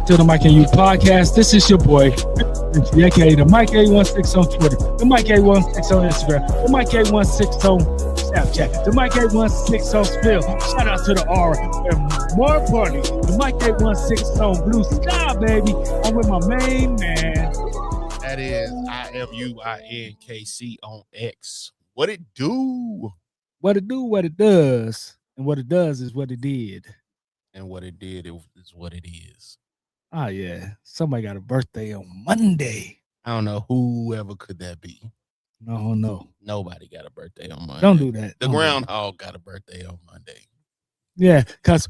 to the Mike and You podcast. This is your boy, aka the Mike 816 on Twitter, the Mike 816 on Instagram, the Mike 816 on Snapchat, the Mike 816 on Spill. Shout out to the R, and more importantly, the Mike 816 on Blue Sky, baby. I'm with my main man. That is IMUINKC on X. What it do? What it do, what it does, and what it does is what it did. And what it did is what it is. Oh, yeah. Somebody got a birthday on Monday. I don't know whoever could that be. No. Nobody got a birthday on Monday. Don't do that. The groundhog got a birthday on Monday. Yeah, because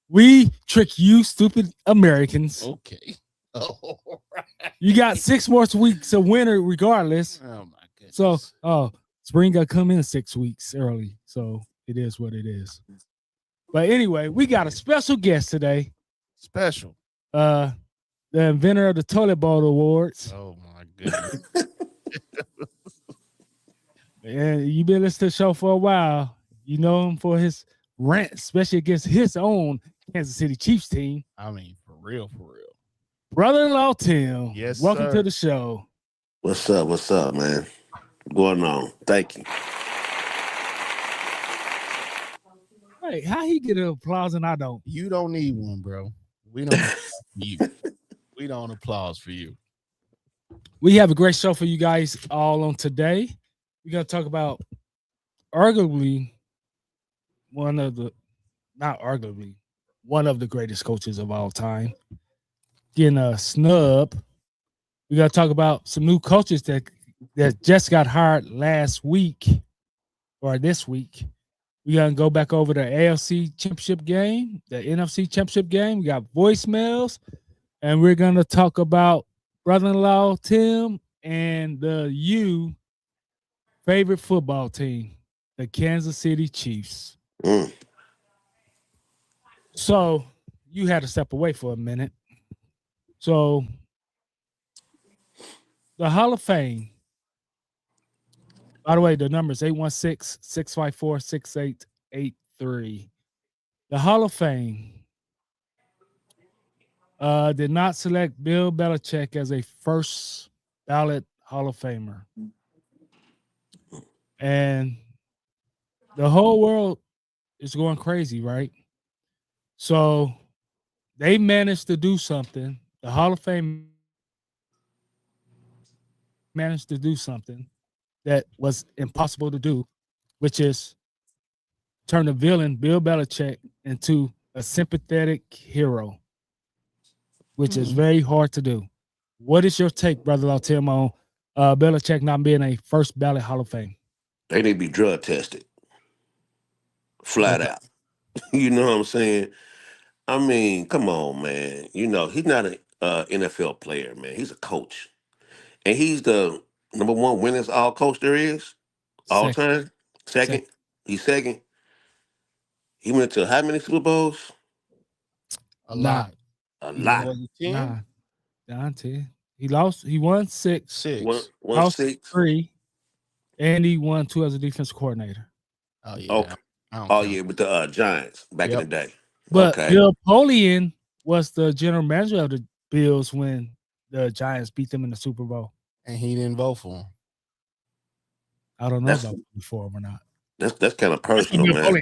we trick you, stupid Americans. Okay. Oh, right. You got 6 more weeks of winter regardless. Oh, my goodness. So, spring got to come in 6 weeks early. So, it is what it is. But anyway, we got a special guest today. Special. The inventor of the Toilet Bowl Awards. Oh, my goodness. And you've been listening to the show for a while. You know him for his rant, especially against his own Kansas City Chiefs team. I mean, for real. Brother-in-law Tim. Yes, welcome sir. to the show. What's up, man? What's going on? Thank you. Hey, how he get an applause and I don't? You don't need one, bro. We don't applaud for you. We don't applause for you. We have a great show for you guys all on today. We're going to talk about arguably one of the greatest coaches of all time getting a snub. We're going to talk about some new coaches that just got hired last week or this week. We're going to go back over the AFC Championship game, the NFC Championship game. We got voicemails, and we're going to talk about brother-in-law Tim and the favorite football team, the Kansas City Chiefs. So you had to step away for a minute. So the Hall of Fame, by the way, the number is 816-654-6883. The Hall of Fame did not select Bill Belichick as a first ballot Hall of Famer. And the whole world is going crazy, right? So they managed to do something. The Hall of Fame managed to do something that was impossible to do, which is turn the villain, Bill Belichick, into a sympathetic hero, which is very hard to do. What is your take, brother-in-law Tim, on Belichick not being a first ballot Hall of Fame? They need to be drug tested. Flat out. You know what I'm saying? I mean, come on, man. You know, he's not an NFL player, man. He's a coach. And he's the number one winningest all coach there is all time. Second. He's second. He went to how many Super Bowls? A lot. A lot. Nah. 10. He lost. He won 6. Won lost 6. 3. And he won 2 as a defense coordinator. Oh, yeah. Okay. With the Giants back in the day. But Bill Polian was the general manager of the Bills when the Giants beat them in the Super Bowl. And he didn't vote for him. I don't know about before him or not. That's kind of personal, man.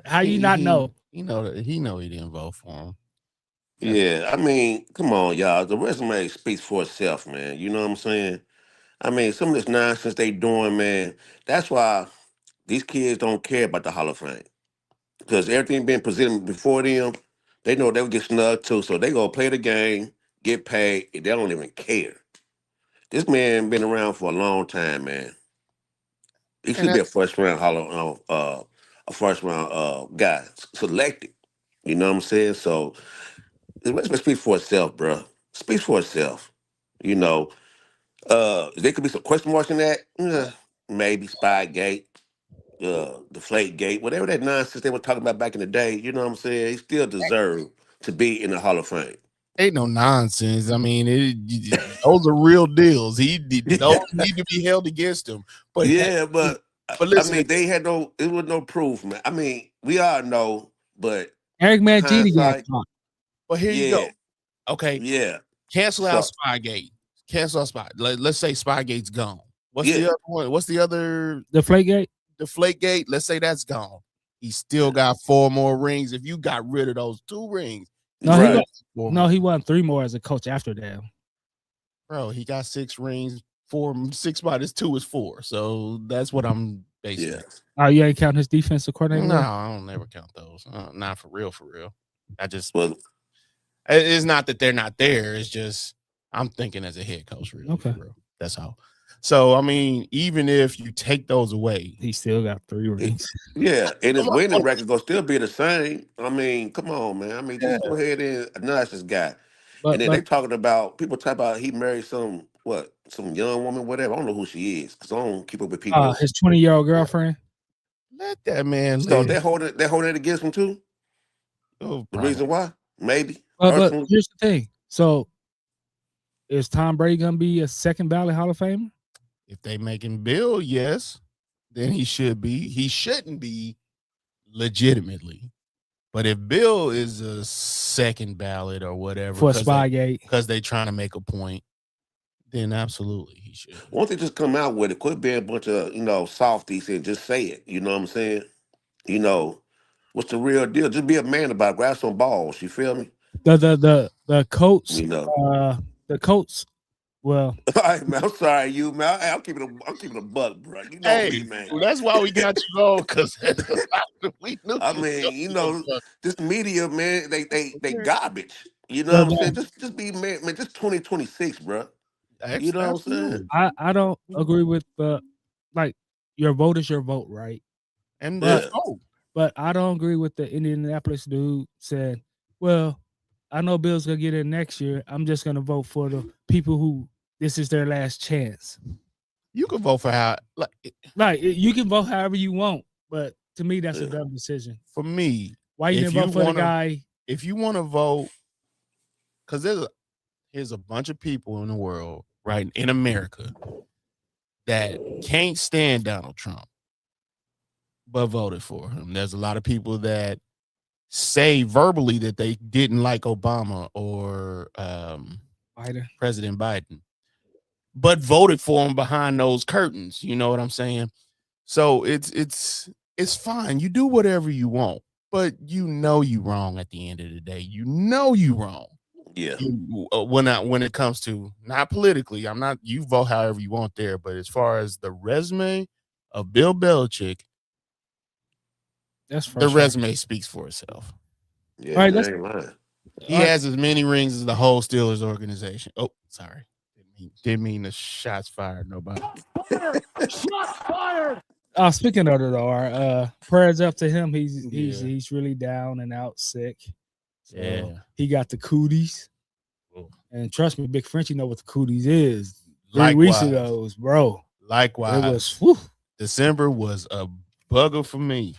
How you not know? He didn't vote for him. Yeah, I mean, come on, y'all. The resume speaks for itself, man. You know what I'm saying? I mean, some of this nonsense they doing, man, that's why these kids don't care about the Hall of Fame. Because everything being presented before them, they know they'll get snubbed too. So they go play the game, get paid, and they don't even care. This man been around for a long time, man. He should be a first round guy selected. You know what I'm saying? So the resume speaks for itself, bro. Speaks for itself. You know, there could be some question marks in that. Maybe Spygate, Deflategate, whatever that nonsense they were talking about back in the day. You know what I'm saying? He still deserved to be in the Hall of Fame. Ain't no nonsense. I mean, those are real deals. Those need to be held against him. But listen, I mean, it was no proof, man. I mean, we all know, but Eric Mangini got caught. But here you go. Okay. Yeah. Cancel out Spygate. Cancel out Spy. Let's say Spygate's gone. What's the other one? What's the other? Deflategate? Deflategate. Let's say that's gone. He still got 4 more rings. If you got rid of those 2 rings, he won 3 more as a coach after that. Bro, he got 6 rings. 6 minus 2 is 4. So that's what I'm basing it. Oh, you ain't counting his defensive coordinator? No, I don't never count those. Not for real, for real. I just it's not that they're not there. It's just I'm thinking as a head coach, really. Okay. For real. That's all. So I mean, even if you take those away, he still got 3 rings. Yeah, and his winning record gonna still be the same. I mean, come on, man. I mean, just go ahead and acknowledge this guy. And then they talking about people talk about he married some young woman, whatever. I don't know who she is because I don't keep up with people. His 20-year-old girlfriend. Let that man So live. they're holding it against him too. Oh, the reason why, maybe. But here's the thing. So is Tom Brady gonna be a second ballot Hall of Famer? If they making Bill, yes, then he should be. He shouldn't be legitimately. But if Bill is a second ballot or whatever for Spygate because they trying to make a point, then absolutely he should. Once they just come out with it, quit being a bunch of softies and just say it. You know what I'm saying? What's the real deal? Just be a man about it. Grab some balls. You feel me? The coach, the coach. Well, all right, man. I'm sorry, man. I'm keeping a buck, bro. You know me, man. Well, that's why we got you on, because we knew. I mean, this media, man, they garbage. You know what I'm saying? Just be man, just 2026, bro. You know what I'm saying? I don't agree with your vote is your vote, right? And but I don't agree with the Indianapolis dude said, well, I know Bill's gonna get in next year. I'm just gonna vote for the people who this is their last chance. You can vote for you can vote however you want, but to me that's a dumb decision. For me, why you didn't vote for the guy? If you want to vote, because there's a bunch of people in the world, right, in America, that can't stand Donald Trump, but voted for him. There's a lot of people that say verbally that they didn't like Obama or President Biden, but voted for him behind those curtains. You know what I'm saying? So it's fine. You do whatever you want, but you wrong at the end of the day. You wrong. Yeah. When it comes to not politically, you vote however you want there, but as far as the resume of Bill Belichick, the resume speaks for itself. Yeah, right, ain't lying. He has as many rings as the whole Steelers organization. Oh, sorry. Didn't mean the shots fired. Nobody. Shots fired. Speaking of it, though, prayers up to him. He's really down and out sick. So he got the cooties. And trust me, Big Frenchie know what the cooties is. 3 weeks ago, bro. Likewise. It was December was a bugger for me.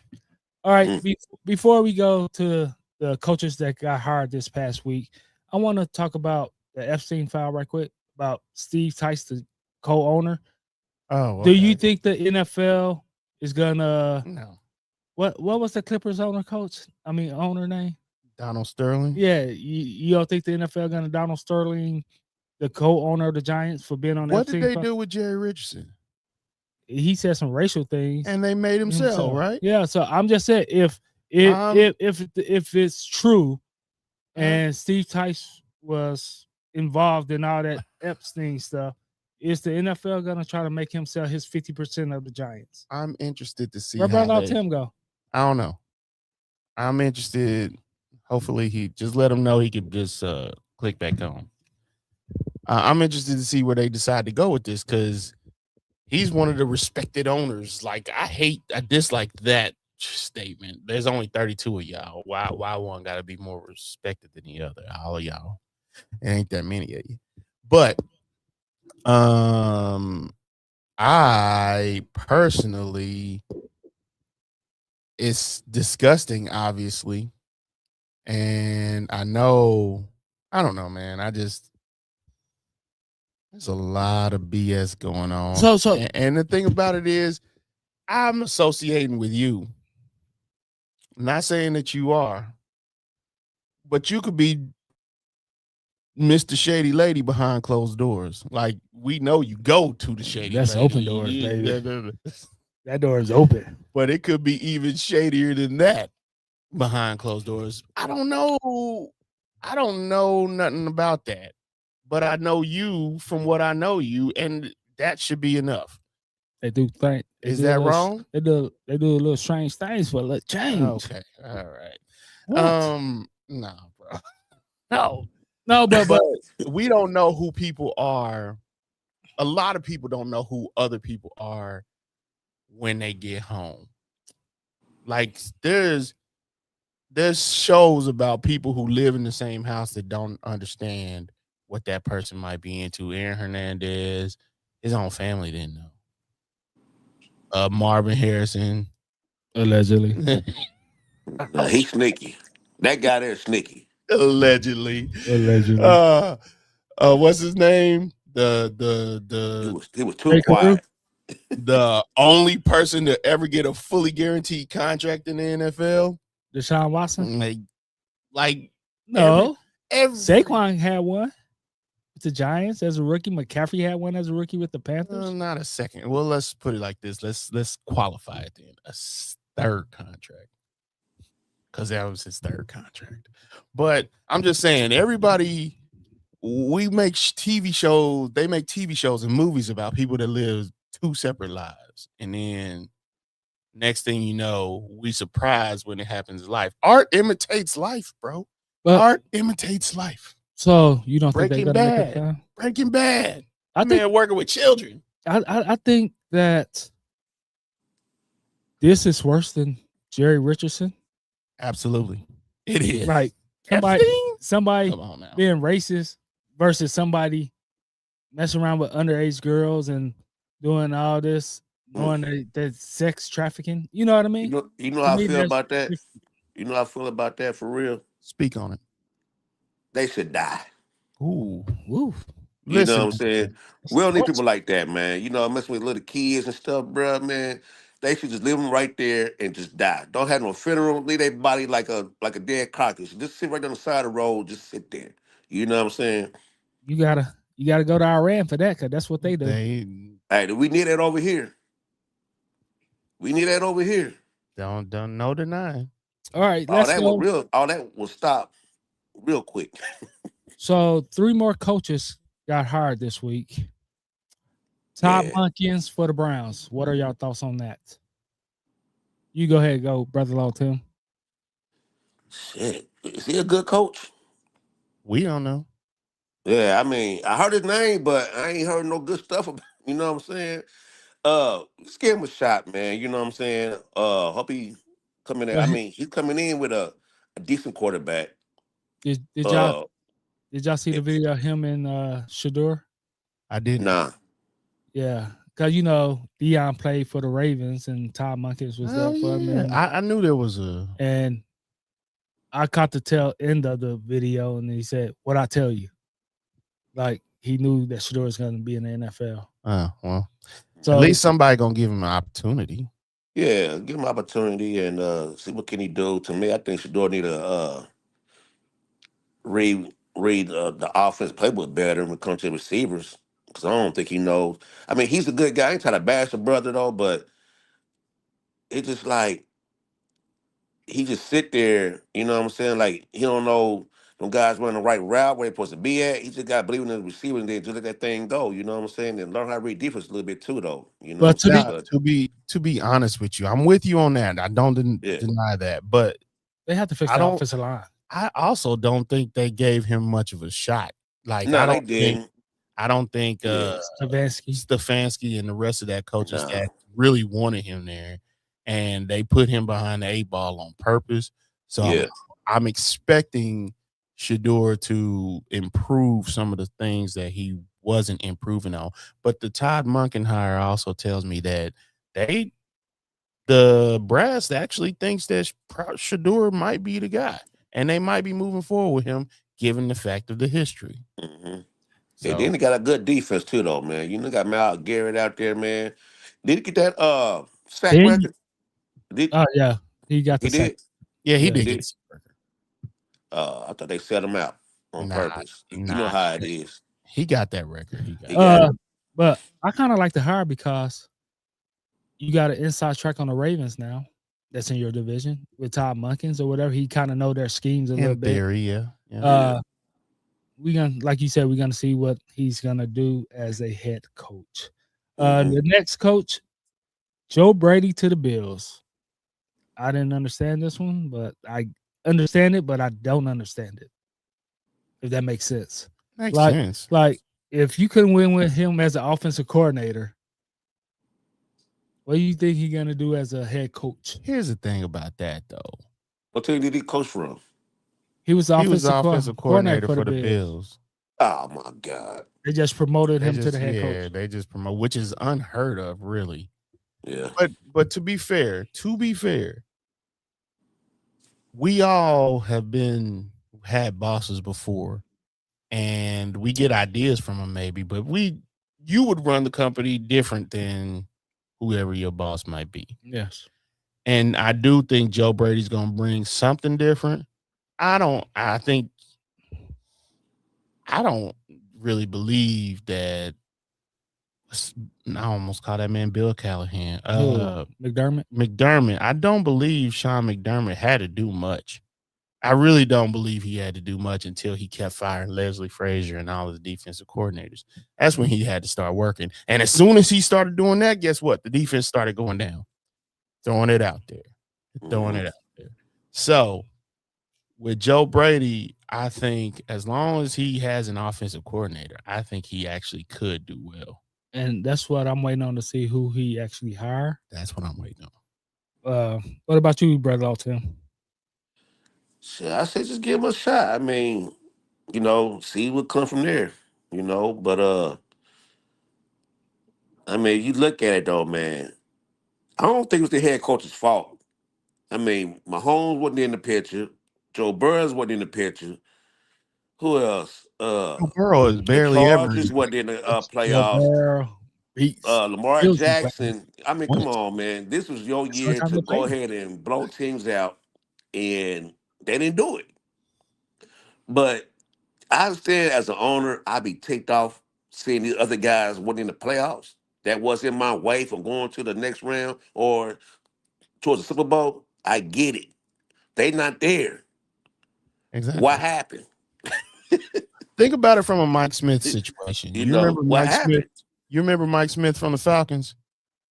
All right, before we go to the coaches that got hired this past week, I want to talk about the Epstein file right quick about Steve Tice, the co-owner. Oh, okay. Do you think the NFL is gonna? No. What was the Clippers owner name? Donald Sterling. Yeah, you don't think the NFL gonna Donald Sterling, the co-owner of the Giants, for being on? What did they do with Jerry Richardson? He said some racial things, and they made him sell, right? Yeah, so I'm just saying if it's true, and Steve Tice was involved in all that Epstein stuff, is the NFL gonna try to make him sell his 50% of the Giants? I'm interested to see where about Tim go. I don't know. I'm interested. Hopefully, he just let him know he could just click back on. I'm interested to see where they decide to go with this, because he's one of the respected owners. I dislike that statement. There's only 32 of y'all. Why one got to be more respected than the other? All of y'all. It ain't that many of you. But I personally, it's disgusting, obviously. And I don't know, man. There's a lot of BS going on. And the thing about it is, I'm associating with you. I'm not saying that you are, but you could be Mr. Shady Lady behind closed doors. Like, we know you go to the Shady That's Lady. open doors, baby. That door is open. But it could be even shadier than that behind closed doors. I don't know nothing about that. But I know you from what I know you, and that should be enough. They do think. Is that wrong? They do a little strange things for a little change. Okay. All right. What? No, bro. No, but we don't know who people are. A lot of people don't know who other people are when they get home. Like, there's shows about people who live in the same house that don't understand what that person might be into. Aaron Hernandez, his own family didn't know. Marvin Harrison, allegedly. He's sneaky. That guy there is sneaky. Allegedly. What's his name? He was too quiet. The only person to ever get a fully guaranteed contract in the NFL, Deshaun Watson. Like no, Saquon had one with the Giants as a rookie. McCaffrey had one as a rookie with the Panthers. Not a second. Well, let's put it like this. Let's qualify it then. A third contract, because that was his third contract. But I'm just saying, everybody. We make TV shows. They make TV shows and movies about people that live two separate lives, and then next thing you know, we surprised when it happens in life. Art imitates life, bro. Art imitates life. So you don't think they're gonna make it down? Breaking Bad. I think working with children. I think that this is worse than Jerry Richardson. Absolutely, it is. Like somebody being racist versus somebody messing around with underage girls and doing all this, knowing that sex trafficking. You know what I mean? You know how I feel about that? You know how I feel about that for real? Speak on it. They should die. Ooh. You know what I'm saying? We don't need people like that, man. You know, messing with little kids and stuff, bro, man. They should just leave them right there and just die. Don't have no funeral. Leave their body like a dead carcass. Just sit right on the side of the road. Just sit there. You know what I'm saying? You gotta go to Iran for that, because that's what they do. Hey, we need that over here. We need that over here. Don't no denying. All right, all that will stop real quick. So 3 more coaches got hired this week. Todd Monken's for the Browns. What are y'all thoughts on that? You go ahead, brother Law Tim. Shit, is he a good coach? We don't know. Yeah, I mean, I heard his name, but I ain't heard no good stuff about. You know what I'm saying? Let's give him a shot, man. You know what I'm saying? Hope he coming in. I mean, he's coming in with a decent quarterback. Did y'all see the video of him and Shador? I didn't. Nah. Yeah, because Deion played for the Ravens and Todd Monken was there for him. I knew there was a. And I caught the tail end of the video, and he said, "What I tell you?" Like, he knew that Shador was going to be in the NFL. Well, so at least somebody gonna give him an opportunity. Yeah, give him an opportunity and see what can he do. To me, I think Shador need to read the offense playbook better when it comes to receivers, because I don't think he knows. I mean, he's a good guy. I ain't trying to bash the brother though, but it's just like he just sit there. You know what I'm saying? Like, he don't know them guys running the right route where they're supposed to be at. He just got to believe in the receiver and then just let that thing go. You know what I'm saying? And learn how to read defense a little bit too, though. You know. But to be honest with you, I'm with you on that. I don't deny that, but they have to fix the offensive line. I also don't think they gave him much of a shot. Like, no, they didn't. I don't think Stefanski and the rest of that coaching staff really wanted him there, and they put him behind the 8 ball on purpose. So I'm expecting Shador to improve some of the things that he wasn't improving on. But the Todd Monken hire also tells me that the brass actually thinks that Shador might be the guy, and they might be moving forward with him, given the fact of the history. Mm-hmm. So, then he got a good defense too, though, man. You got Mal Garrett out there, man. Did he get that sack record? Yeah, he got the sack. Yeah, he did. I thought they set him out. on Nah, purpose. You know nah. how it is. He got that record. He He got. got it. But I kind of like the hire because you got an inside track on the Ravens now. That's in your division with Todd Munkins or whatever. He kind of know their schemes a little In bit. theory, yeah. We gonna, like you said, we're gonna see what he's gonna do as a head coach. Mhm. The next coach, Joe Brady to the Bills. I didn't understand this one, but I understand it, but I don't understand it. If that makes sense. Makes like, sense. Like if you couldn't win with him as an offensive coordinator, what do you think he's gonna do as a head coach? Here's the thing about that, though. What team did he coach from? He was the He was the offensive coordinator for the Bills. Oh my God. They just promoted They him just, to the head coach. they just promote, which is unheard of, really. Yeah. But to be fair, we all have had bosses before, and we get ideas from them, maybe. But you would run the company different than whoever your boss might be. Yes. And I do think Joe Brady's gonna bring something different. I don't really believe that. I almost call that man Bill Callahan. McDermott. I don't believe Sean McDermott had to do much. I really don't believe he had to do much until he kept firing Leslie Frazier and all of the defensive coordinators. That's when he had to start working. And as soon as he started doing that, guess what? The defense started going down. Throwing it out there. So with Joe Brady, I think as long as he has an offensive coordinator, I think he actually could do well. And that's what I'm waiting on to see who he actually hire. That's what I'm waiting on. What about you, Brother Alton? Shit, I say just give him a shot. I mean, see what come from there. But I mean, you look at it though, man. I don't think it was the head coach's fault. I mean, Mahomes wasn't in the picture. Joe Burrow wasn't in the picture. Who else? Burrow is The barely ever. Chargers wasn't in the Joe playoffs. Burrow beats Lamar Bills Jackson. I mean, come Once. on, man. This was your That's the only year time to they go played. ahead and blow teams out, and they didn't do it. But I understand as an owner, I'd be ticked off seeing these other guys wasn't in the playoffs. That wasn't my way from going to the next round or towards the Super Bowl. I get it. They not there. Exactly. What happened? Think about it from a Mike Smith situation. You remember what Mike happened? Smith? You remember Mike Smith from the Falcons?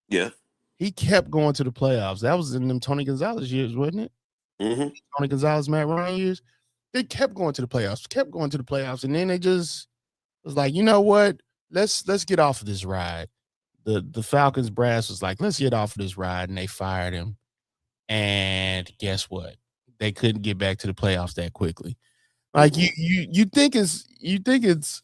Yeah. He kept going to the playoffs. That was in them Tony Gonzalez years, wasn't it? Mm-hmm. Tony Gonzalez, Matt Ryan years. They kept going to the playoffs, and then they just was like, you know what? Let's get off of this ride. The Falcons brass was like, let's get off of this ride, and they fired him. And guess what? They couldn't get back to the playoffs that quickly. Like you think it's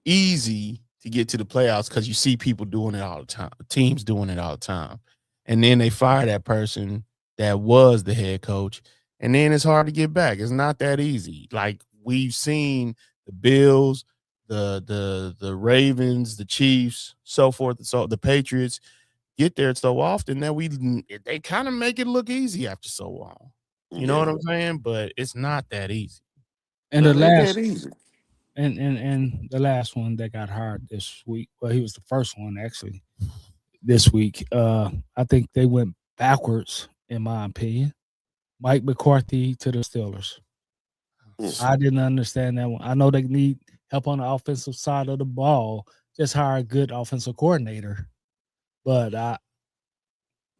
easy to get to the playoffs because you see people doing it all the time, teams doing it all the time, and then they fire that person that was the head coach, and then it's hard to get back. It's not that easy. Like we've seen the Bills, the Ravens, the Chiefs, so forth, so the Patriots get there so often that they kind of make it look easy after so long. You know what I'm saying? But it's not that easy. And No, the it ain't last that easy. and the last one that got hired this week. Well, he was the first one actually this week. I think they went backwards in my opinion. Mike McCarthy to the Steelers. I didn't understand that one. I know they need help on the offensive side of the ball. Just hire a good offensive coordinator. But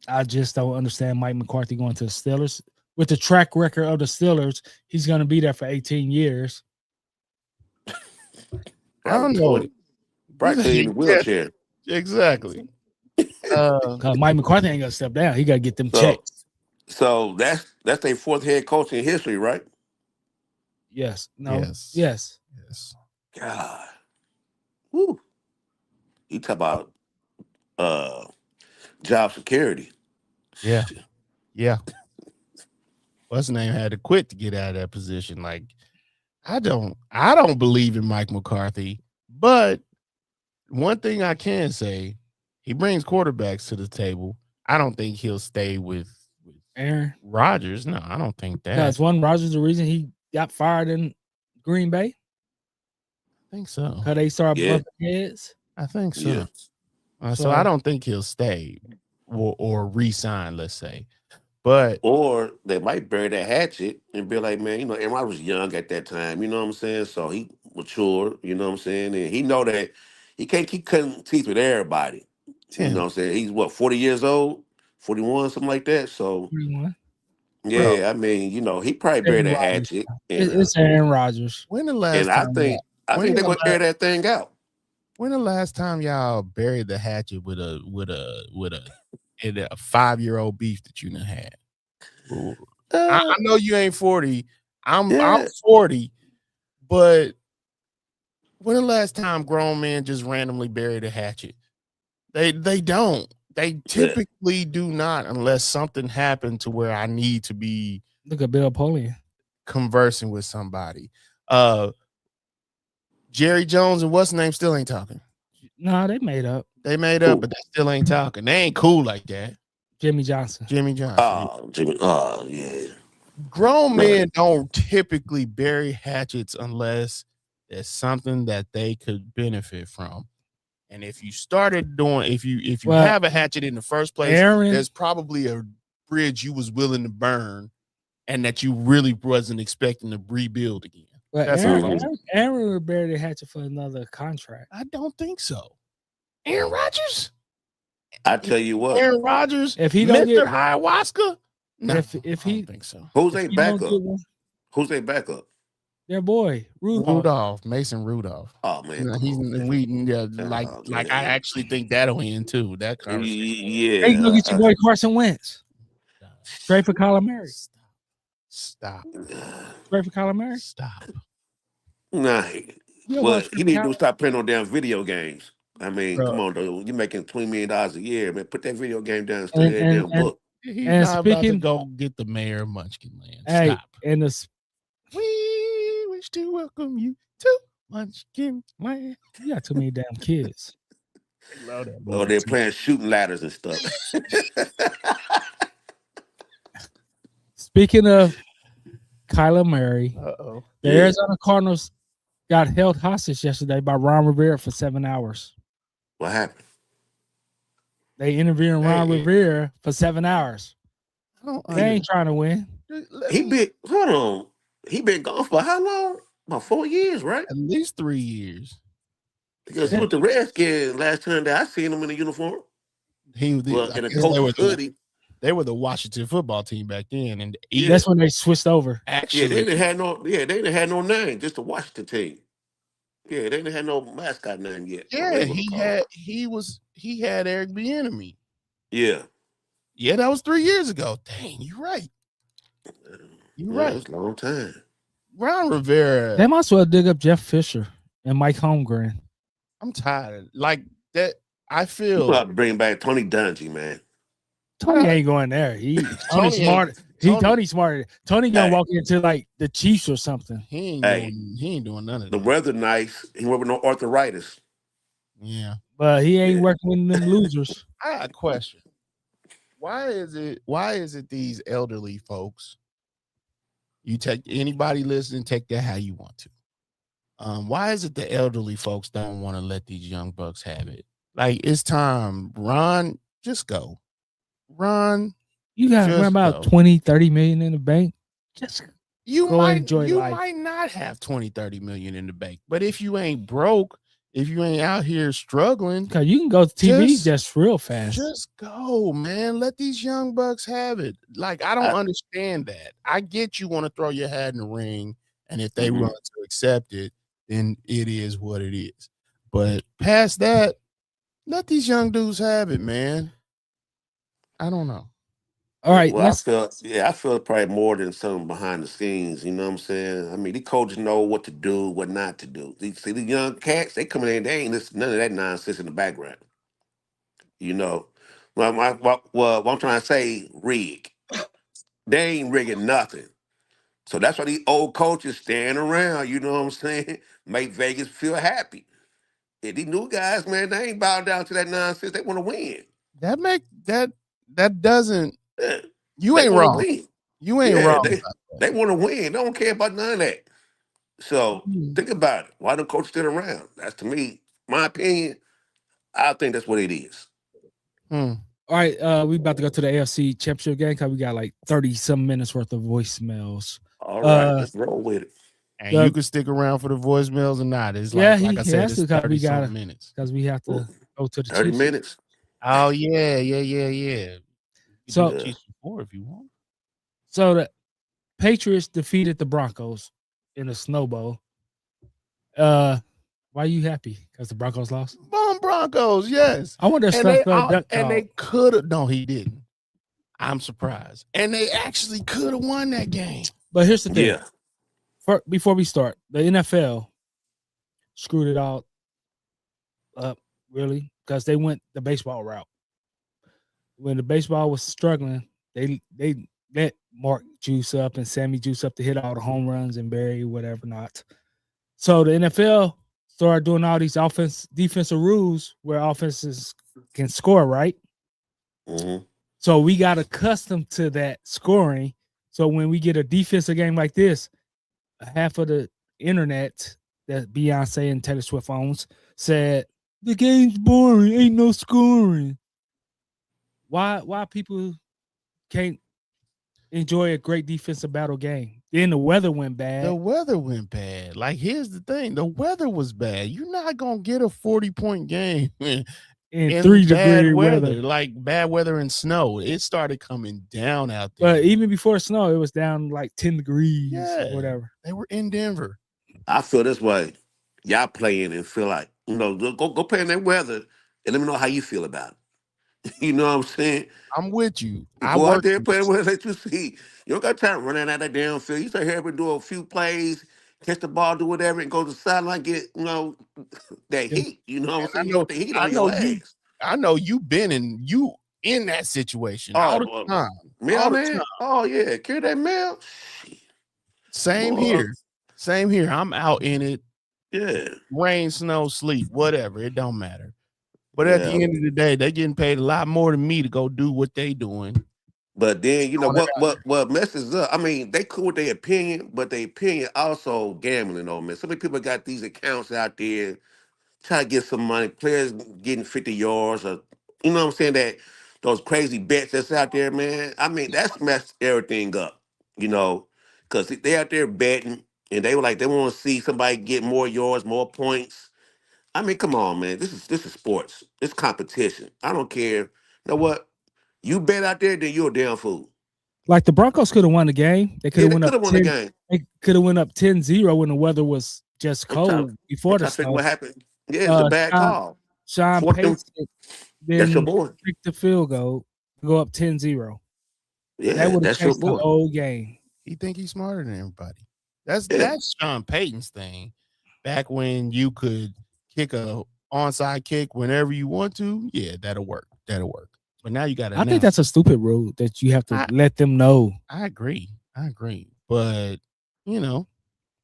I just don't understand Mike McCarthy going to the Steelers. With the track record of the Steelers, he's going to be there for 18 years. I don't know. Practically in the wheelchair. Exactly. Because Mike McCarthy ain't going to step down. He got to get them checks. So that's their fourth head coach in history, right? Yes. No. Yes. God. Woo. You talk about job security. Yeah. What's his name had to quit to get out of that position. Like, I don't believe in Mike McCarthy, but one thing I can say, he brings quarterbacks to the table. I don't think he'll stay with Aaron Rodgers. No, I don't think that. No, it's one Rodgers the reason he got fired in Green Bay? I think so. How they start Yeah. bumping heads? I think so. Yeah. So I don't think he'll stay or re-sign, let's say. But Or they might bury that hatchet and be like, man, Aaron Rodgers was young at that time, you know what I'm saying? So he matured, you know what I'm saying? And he know that he can't keep cutting teeth with everybody. You know what I'm saying? He's 40 years old, 41, something like that. So 31. Bro. yeah, I mean, he probably buried Aaron that Rodgers. hatchet. And It's Aaron Rodgers. When the last and I time think they're gonna air that thing out. when the last time y'all buried the hatchet with a 5-year-old beef that you done had? I know you ain't 40. I'm 40, but when the last time grown men just randomly buried a hatchet? They don't. They typically do not unless something happened to where I need to be Look at Bill Polian conversing with somebody. Jerry Jones and what's his name still ain't talking. No, they made up. They made up, but they still ain't talking. They ain't cool like that. Jimmy Johnson. Oh, Jimmy. Oh, yeah. Grown men don't typically bury hatchets unless there's something that they could benefit from. And if you started doing, if you have a hatchet in the first place, there's probably a bridge you was willing to burn, and that you really wasn't expecting to rebuild again. But Aaron would bury the hatchet for another contract. I don't think so. Aaron Rodgers? I tell you what. Aaron Rodgers, if he don't Mr. get Ayahuasca? No, if he don't think so. Who's their backup? Who's their backup? Their boy, Mason Rudolph. Oh man, I actually think that'll end too. That conversation. Yeah. Hey, look at your boy Carson Wentz. Straight for Kyler Murray. Stop. Straight for Kyler Murray. Stop. Nah. Well, he need to stop playing on damn video games. I mean, come on, though. You're making $20 million a year, man. Put that video game down and study that damn book. He's not about to go get the mayor of Munchkin Land. Stop. And we wish to welcome you to Munchkin Land. You got too many damn kids. Oh, they're playing shooting ladders and stuff. Speaking of Kyler Murray, the Arizona Cardinals got held hostage yesterday by Ron Rivera for 7 hours. What happened? They interviewed Ron Rivera for 7 hours. They ain't trying to win. He been gone for how long? About 4 years, right? At least 3 years. Because he was the Redskins last time that I seen him in a uniform. In a coach hoodie. They were the Washington football team back then, and that's when they switched over. Actually, they didn't have no name, just the Washington team. Yeah, they didn't have no mascot name yet. Yeah, he had Eric Bieniemy. Yeah. Yeah, that was 3 years ago. Dang, you're right. You're right. That's a long time. Ron Rivera. They might as well dig up Jeff Fisher and Mike Holmgren. I'm tired. Like that, I feel. You got to bring back Tony Dungy, man. Tony ain't going there. Tony's smart. Tony's smarter. Tony gonna walk into like the Chiefs or something. He ain't doing none of that. The weather nice. He working with no arthritis. Yeah, but he ain't working with them losers. I got a question. Why is it these elderly folks? You take anybody listening, take that how you want to. Why is it the elderly folks don't want to let these young bucks have it? Like, it's time. Ron, just go. Ron, you got about 20-30 million in the bank. Just you go might enjoy life. You might not have 20-30 million in the bank, but if you ain't broke, if you ain't out here struggling, cause you can go to TV just real fast. Just go, man. Let these young bucks have it. Like, I don't understand that. I get you want to throw your hat in the ring, and if they want to accept it, then it is what it is. But past that, let these young dudes have it, man. I don't know. All right. Well, I feel probably more than something behind the scenes. You know what I'm saying? I mean, these coaches know what to do, what not to do. These young cats, they come in, they ain't listening none of that nonsense in the background. You know, what I'm trying to say, rig. They ain't rigging nothing. So that's why these old coaches stand around. You know what I'm saying? Make Vegas feel happy. Yeah, these new guys, man, they ain't bowing down to that nonsense. They want to win. That doesn't. Yeah. You ain't wrong. Win. You ain't wrong. They want to win. They don't care about none of that. So think about it. Why the coach still around? That's to me, my opinion. I think that's what it is. All right, we about to go to the AFC Championship game because we got like 30-some minutes worth of voicemails. All right, let's roll with it. And you can stick around for the voicemails or not. It's Yeah, like I he said, has it's to because 30 we got some minutes. because we have to go to the 30 Chiefs. minutes. Oh, yeah. You can So- do the Chiefs before if you want. So the Patriots defeated the Broncos in the Snow Bowl. Why are you happy? Because the Broncos lost? Bum Broncos, yes. I wonder if And they could have. No, he didn't. I'm surprised. And they actually could have won that game. But here's the thing. Yeah. Before we start, the NFL screwed it all up, really, because they went the baseball route. When the baseball was struggling, they let Mark Juice up and Sammy Juice up to hit all the home runs and Barry whatever not. So the NFL started doing all these defensive rules where offenses can score, right? Mm-hmm. So we got accustomed to that scoring. So when we get a defensive game like this, half of the internet that Beyonce and Taylor Swift owns said the game's boring, ain't no scoring. Why people can't enjoy a great defensive battle game? Then the weather went bad. The weather went bad. Like, here's the thing. The weather was bad. You're not going to get a 40-point game in 3-degree weather. Like bad weather and snow. It started coming down out there. But even before snow, it was down like 10 degrees or whatever. They were in Denver. I feel this way. Y'all playing and feel like, go play in that weather and let me know how you feel about it. You know what I'm saying? I'm with you. Go out there and play with let you see. You don't got time running out that damn field. You start here and do a few plays, catch the ball, do whatever, and go to the sideline, get that heat. You know what I'm saying? You want the heat on your legs. I know you've been in that situation all the time. Man. Oh yeah, carry that mail. Same here. I'm out in it. Yeah. Rain, snow, sleet, whatever. It don't matter. But at the end of the day, they're getting paid a lot more than me to go do what they doing. But then what messes up? I mean, they cool with their opinion, but their opinion also gambling on, man. So many people got these accounts out there trying to get some money. Players getting 50 yards, or you know what I'm saying? That those crazy bets that's out there, man. I mean, that's messed everything up. Because they out there betting, and they want to see somebody get more yards, more points. I mean, come on, man. This is sports. It's competition. I don't care. You know what? You bet out there, then you're a damn fool. Like the Broncos could have won the game. They could have won the game. They could have went up 10-0 when the weather was just cold before the snow. What happened? Yeah, it was a bad call. Sean Payton then kicked the field goal to go up 10-0. Yeah, that would have that's your changed the boy. whole game. He think he's smarter than everybody. That's Sean Payton's thing. Back when you could kick a onside kick whenever you want to, yeah, that'll work. But now you got to. I think that's a stupid rule that you have to let them know. I agree. But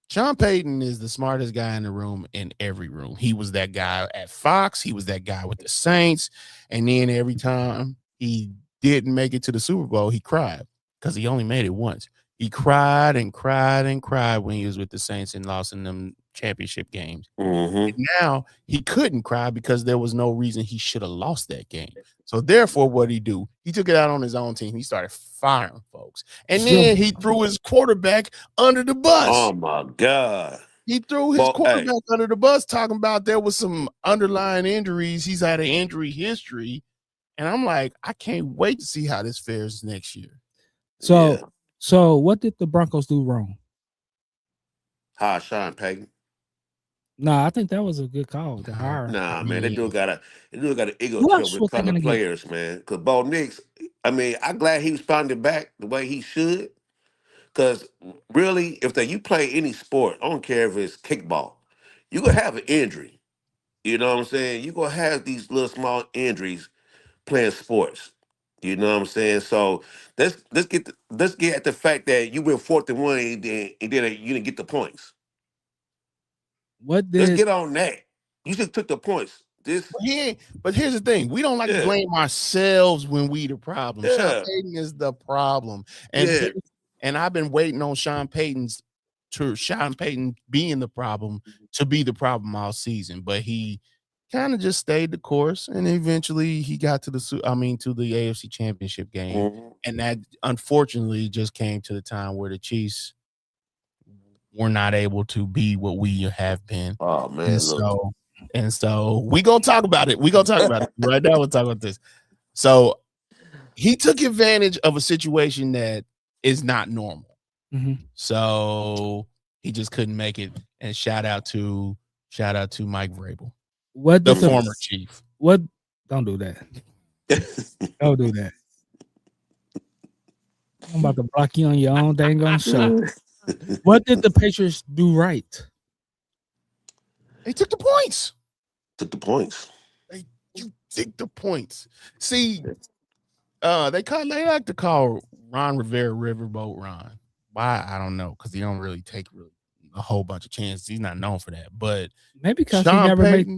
Sean Payton is the smartest guy in the room, in every room. He was that guy at Fox. He was that guy with the Saints. And then every time he didn't make it to the Super Bowl, he cried because he only made it once. He cried and cried and cried when he was with the Saints and lost in them championship games. Mm-hmm. And now he couldn't cry because there was no reason he should have lost that game. So therefore, what did he do? He took it out on his own team. He started firing folks. And then he threw his quarterback under the bus. Oh, my God. He threw his quarterback under the bus, talking about there was some underlying injuries. He's had an injury history. And I'm like, I can't wait to see how this fares next year. So what did the Broncos do wrong? Hi, Sean Payton. Nah, I think that was a good call to hire. Nah, man, they do got an ego trip with kind of players, man. Because Bo Nix, I mean, I'm glad he responded back the way he should. Because really, if you play any sport, I don't care if it's kickball, you're going to have an injury. You know what I'm saying? You're going to have these little small injuries playing sports. You know what I'm saying? So let's get at the fact that you went 4th and 1 and then you didn't get the points. Let's get on that. You just took the points. But here's the thing: we don't like to blame ourselves when we the problem. Sean Payton is the problem, and I've been waiting on Sean Payton's to Sean Payton being the problem to be the problem all season, but he kind of just stayed the course, and eventually he got to the AFC Championship game, and that unfortunately just came to the time where the Chiefs were not able to be what we have been. Oh man, and so we gonna talk about it. Right now. We'll talk about this. So he took advantage of a situation that is not normal. Mm-hmm. So he just couldn't make it. And shout out to Mike Vrabel, the former Chief. What? Don't do that. Don't do that. I'm about to block you on your own dang on show. What did the Patriots do right? They took the points. You take the points. See, they like to call Ron Rivera Riverboat Ron. Why? I don't know, because he don't really take a whole bunch of chances. He's not known for that. But maybe because he never made.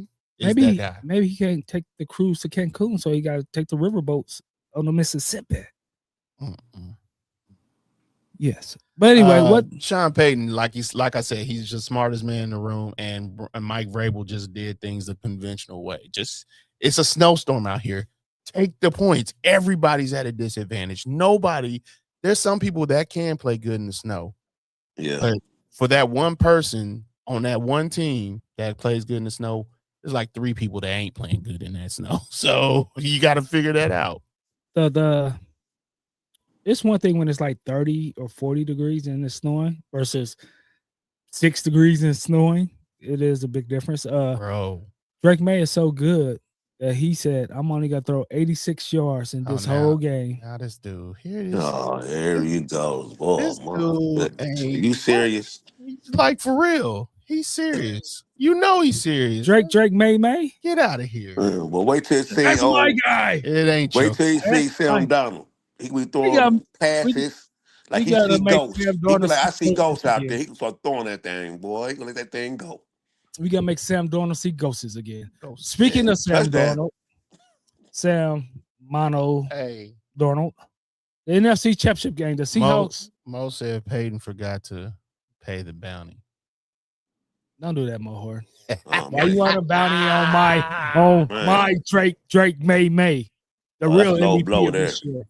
Maybe he can't take the cruise to Cancun, so he got to take the riverboats on the Mississippi. Yes, but anyway, what Sean Payton, like I said, he's just smartest man in the room, and Mike Vrabel just did things the conventional way. It's a snowstorm out here. Take the points. Everybody's at a disadvantage. There's some people that can play good in the snow. Yeah. But for that one person on that one team that plays good in the snow, there's like 3 people that ain't playing good in that snow. So you got to figure that out. It's one thing when it's like 30 or 40 degrees and it's snowing versus 6 degrees and snowing. It is a big difference. Bro, Drake May is so good that he said, I'm only going to throw 86 yards in this whole game. Now this dude, here it is. Oh, there you go. Oh, you serious? Like, for real. He's serious. You know he's serious. Drake May. Get out of here. Well, wait till you see. That's my guy. It ain't. Wait till you see Sam Donald. He be throwing passes like he see ghosts. He be like, I see ghosts out there. He can start throwing that thing, boy. He can let that thing go. We got to make Sam Darnold see ghosts again. Speaking of Sam Darnold, Darnold, the NFC Championship game, the Seahawks. Mo said Peyton forgot to pay the bounty. Don't do that, Mohor. Why you want a bounty on my Drake May? The real MVP of this year.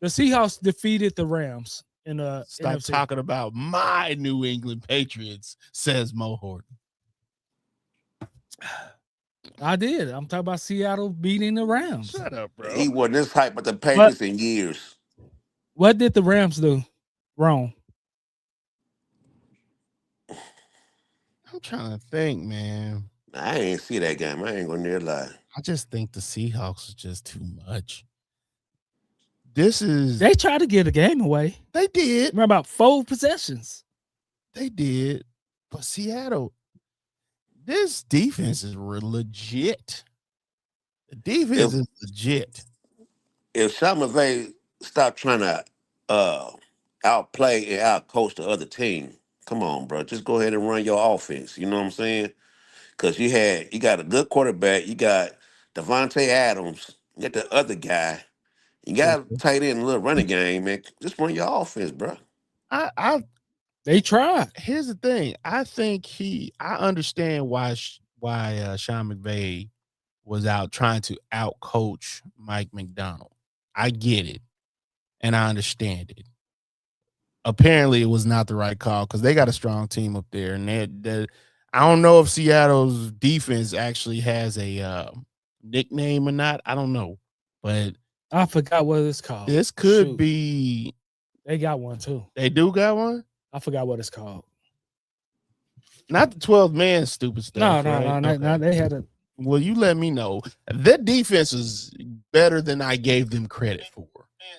The Seahawks defeated the Rams in a Stop NFC. Talking about my New England Patriots, says Mo Horton. I did. I'm talking about Seattle beating the Rams. Shut up, bro. He wasn't this hype with the Patriots in years. What did the Rams do wrong? I'm trying to think, man. I ain't see that game. I ain't gonna near lie. I just think the Seahawks are just too much. They tried to give the game away. They did. Remember about 4 possessions. They did. But Seattle, this defense is legit. The defense is legit. If Sean McVay stopped trying to outplay and outcoach the other team, come on, bro. Just go ahead and run your offense. You know what I'm saying? Because you got a good quarterback. You got Devontae Adams. You got the other guy. You got a tight end, a little running game, man. Just run your offense, bro. They tried. Here's the thing. I think I understand why Sean McVay was out trying to out-coach Mike McDonald. I get it, and I understand it. Apparently, it was not the right call because they got a strong team up there, and I don't know if Seattle's defense actually has a nickname or not. I don't know, but I forgot what it's called. This could be. They got one too. They do got one? I forgot what it's called. Not the 12-man stupid stuff. No. They had a. Well, you let me know. Their defense is better than I gave them credit for.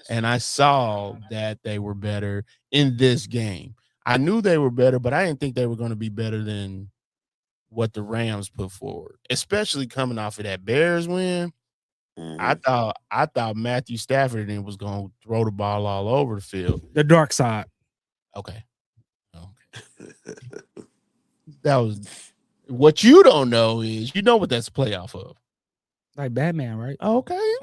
And I saw that they were better in this game. I knew they were better, but I didn't think they were going to be better than what the Rams put forward, especially coming off of that Bears win. Mm-hmm. I thought Matthew Stafford was going to throw the ball all over the field. The dark side. Okay. That was what you don't know is what that's a playoff of. Like Batman, right? Okay.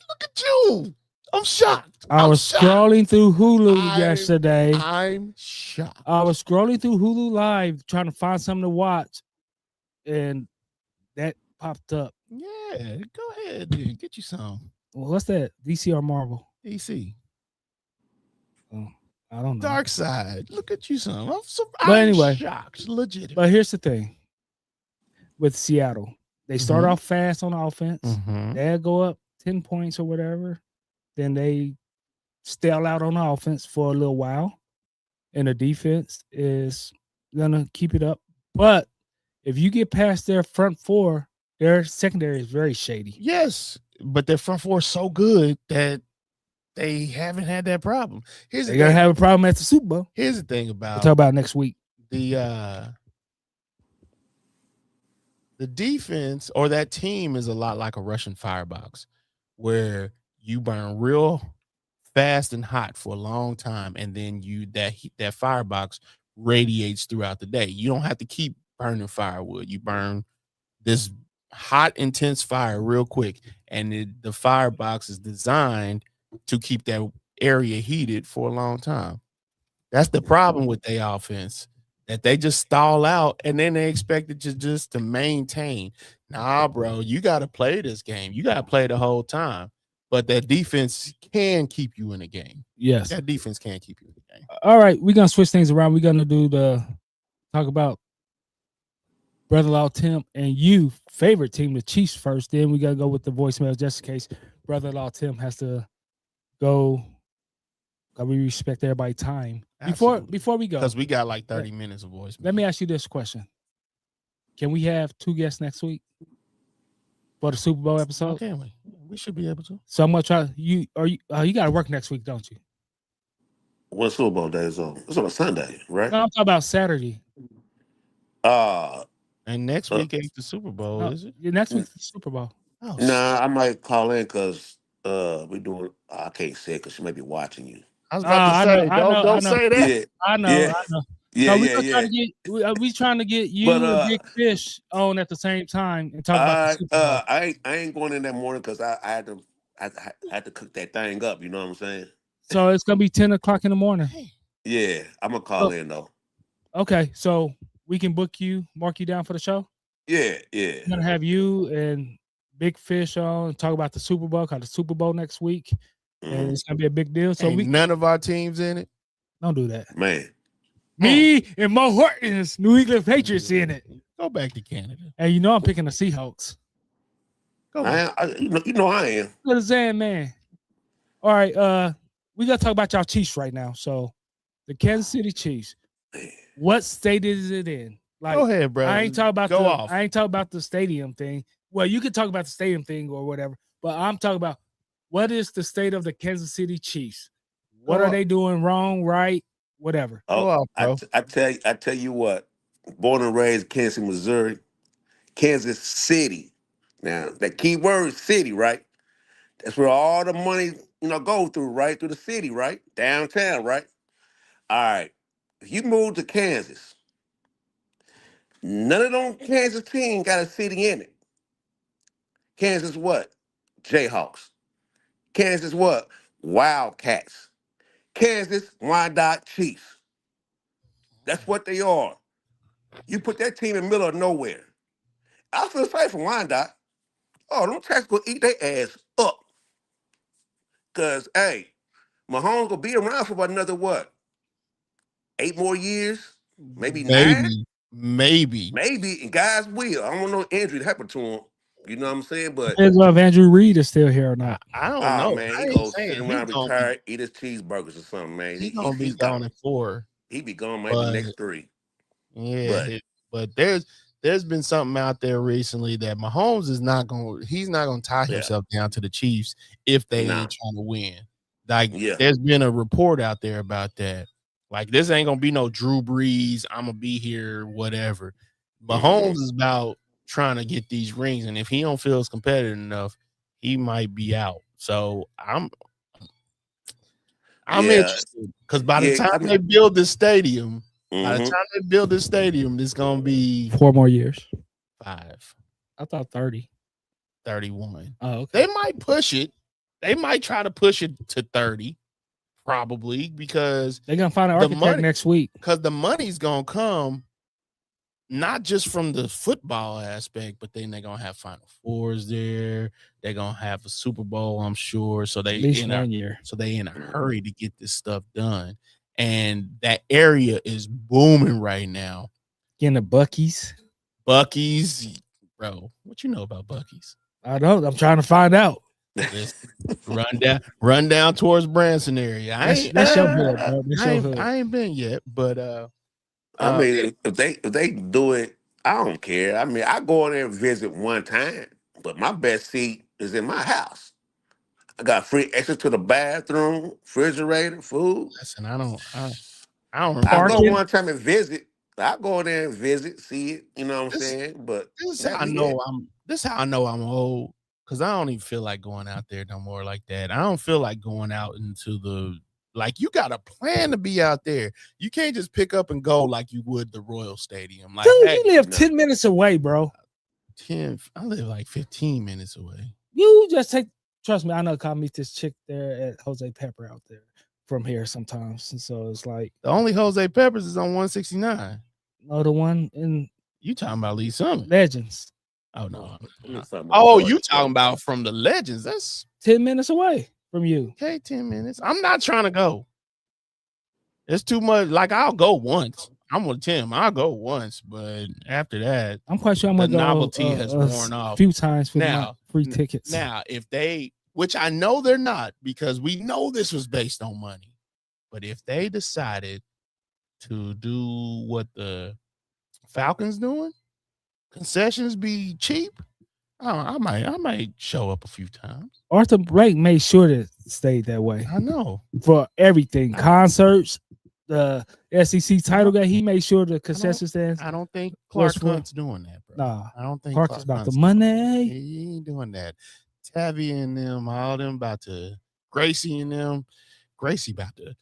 Look at you. I'm shocked. I was scrolling through Hulu yesterday. I'm shocked. I was scrolling through Hulu Live trying to find something to watch, and that popped up. Yeah, go ahead, dude. Get you some. Well, what's that? DC or Marvel? DC. Oh, I don't know. Dark Side. Look at you some. But anyway, shocked. Legit. But here's the thing with Seattle. They start off fast on offense. They'll go up 10 points or whatever. Then they stale out on offense for a little while. And the defense is going to keep it up. But if you get past their front four, their secondary is very shady. Yes, but their front four is so good that they haven't had that problem. They're going to have a problem at the Super Bowl. Here's the thing about we'll talk about next week. The defense or that team is a lot like a Russian firebox where you burn real fast and hot for a long time, and then that firebox radiates throughout the day. You don't have to keep burning firewood. You burn this hot, intense fire real quick, and the firebox is designed to keep that area heated for a long time. That's the problem with their offense, that they just stall out and then they expect it just to maintain. Nah, bro, you got to play this game. You got to play the whole time. But that defense can keep you in the game. Yes. That defense can keep you in the game. All right, we're going to switch things around. We're going to talk about Brother-in-law Tim and you favorite team, the Chiefs first. Then we got to go with the voicemail just in case Brother-in-law Tim has to go. We respect everybody's time. Before we go. Because we got like 30 minutes of voicemail. Let me ask you this question. Can we have 2 guests next week for the Super Bowl episode? Okay, we should be able to. So I'm gonna try. You got to work next week, don't you? What Super Bowl day is on? It's on a Sunday, right? No, I'm talking about Saturday. And next week ain't the Super Bowl, is it? Next week's the Super Bowl. Oh, nah, I might call in because we doing. I can't say it because she may be watching you. I was about to say, don't say that. Yeah, I know. Yeah, so we trying to get you and Big Fish on at the same time and talk about the Super Bowl. I ain't going in that morning because I had to cook that thing up. You know what I'm saying? So it's gonna be 10 o'clock in the morning. Yeah, I'm gonna call in though. Okay, so we can mark you down for the show. Yeah. I'm gonna have you and Big Fish on and talk about the Super Bowl. Cause the Super Bowl next week. And it's gonna be a big deal. So none of our teams in it. Don't do that, man. Me and Mo Hortons, New England Patriots in it. Go back to Canada. Hey, you know I'm picking the Seahawks. You know I am. What is that, man? All right, we gotta talk about y'all Chiefs right now. So, the Kansas City Chiefs. What state is it in? Like, go ahead, bro. I ain't talking about I ain't talking about the stadium thing. Well, you can talk about the stadium thing or whatever, but I'm talking about. What is the state of the Kansas City Chiefs? What are they doing wrong, right, whatever? Oh, I tell you what. Born and raised Kansas City, Missouri, Kansas City. Now that key word is city, right? That's where all the money go through, right through the city, right downtown, right. All right. If you move to Kansas, none of them Kansas teams got a city in it. Kansas what? Jayhawks. Kansas what? Wildcats. Kansas Wyandotte Chiefs. That's what they are. You put that team in the middle of nowhere. I feel sorry for Wyandotte. Oh, them Texans gonna eat their ass up. Cause hey, Mahomes gonna be around for about another what? 8 more years? Maybe 9? Maybe. And guys will. I don't know what injury happened to him. You know what I'm saying? But depends if Andrew Reid is still here or not. I don't know. Man, he goes sit around, retire, eat his cheeseburgers or something, man. He's gonna be gone at 4. He be gone maybe the next 3. Yeah, but there's been something out there recently that Mahomes is not gonna tie himself down to the Chiefs if they ain't trying to win. Like there's been a report out there about that. Like this ain't gonna be no Drew Brees. I'm gonna be here, whatever. Mahomes is about trying to get these rings, and if he don't feel as competitive enough, he might be out. So I'm interested because by the time they build this stadium, it's gonna be 4 more years. 5. I thought 30. 31. Oh, okay. They might push it. They might try to push it to 30, probably, because they're gonna find an architect next week. Because the money's gonna come not just from the football aspect, but then they're gonna have Final Fours there. They're gonna have a Super Bowl, I'm sure. So they At least 1 year. So they in a hurry to get this stuff done. And that area is booming right now. Getting the Buc-ee's, bro. What you know about Buc-ee's? I don't. I'm trying to find out. Run down towards Branson area. That's your hood, bro. That's your hood. I ain't been yet, but I mean, if they do it, I don't care. I mean, I go in there and visit one time, but my best seat is in my house. I got free access to the bathroom, refrigerator, food. Listen, I don't. I go one time and visit. I go there and visit, see it. You know what I'm saying? But this is how I know I'm old, because I don't even feel like going out there no more like that. I don't feel like going out into the, like, you got a plan to be out there. You can't just pick up and go like you would the Royal Stadium. Like, dude, you live 10 minutes away, bro. I live like 15 minutes away. You just trust me, I know I meet this chick there at Jose Pepper out there from here sometimes. And so it's like the only Jose Peppers is on 169. No, the one in you talking about Lee Summit. Legends. Oh no. Oh, you talking about from the Legends. That's 10 minutes away from you. Okay, 10 minutes. I'm not trying to go. It's too much. Like, I'll go once. I'm with Tim. I'll go once, but after that, I'm quite sure I'm gonna go. Novelty has worn off a few times for now, free tickets. Now, if they, which I know they're not, because we know this was based on money, but if they decided to do what the Falcons doing, concessions be cheap, I might show up a few times. Arthur Blake made sure to stay that way. I know, for everything, concerts, the SEC title game. He made sure the concession stands. I don't think Clark Hunt's doing that, bro. Nah, I don't think Clark is about the money. He ain't doing that. Tabby and them, all them about to. Gracie and them. Gracie about to.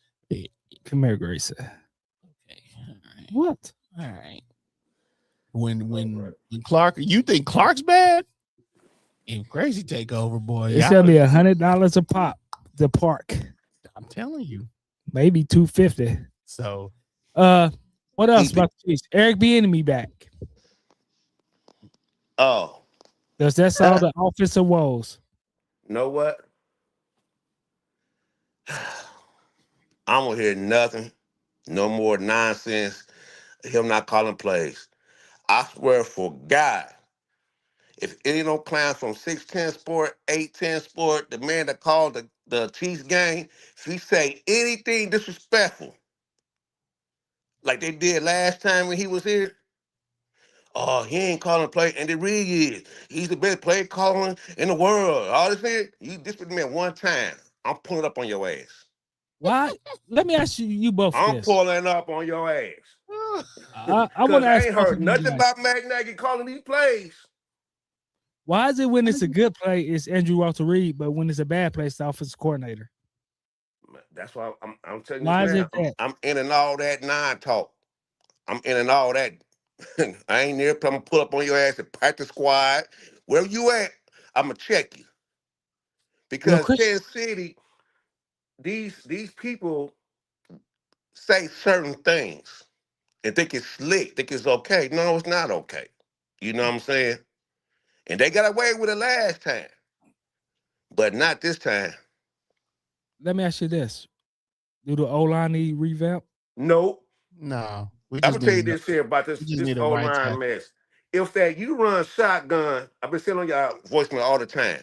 Come here, Gracie. Okay. All right. What? All right. When Clark, you think Clark's bad? If Gracie take over, boy, it's gonna be $100 a pop. The park. I'm telling you, maybe $250. So, what else about the Chiefs? Eric Bieniemy back. Oh, does that solve the offensive woes? You know what? I don't hear nothing. No more nonsense. Him not calling plays. I swear for God, if any no clowns from 610 Sport, 810 Sport, the man that called the Chiefs game, if he say anything disrespectful, like they did last time when he was here, oh, he ain't calling play, and it really is. He's the best play calling in the world. All this here, you disrespect me one time, I'm pulling up on your ass. Why? Let me ask you both. I'm pulling up on your ass. I want to ask. I ain't heard nothing about Matt Nagy calling these plays. Why is it when it's a good play, it's Andrew Walter Reed, but when it's a bad play, it's the offensive coordinator? That's why I'm telling you. Why is it that? I'm in and all that non-talk. I'm in and all that. I ain't there. I'm gonna pull up on your ass and practice squad. Where you at? I'm gonna check you. Because Kansas City, these people say certain things and think it's slick, think it's okay. No, it's not okay. You know what I'm saying? And they got away with it last time, but not this time. Let me ask you this: do the O-line need revamp? Nope. No. I'm gonna tell you this here about this O-line mess. If that you run shotgun, I've been sitting on y'all voicemail all the time.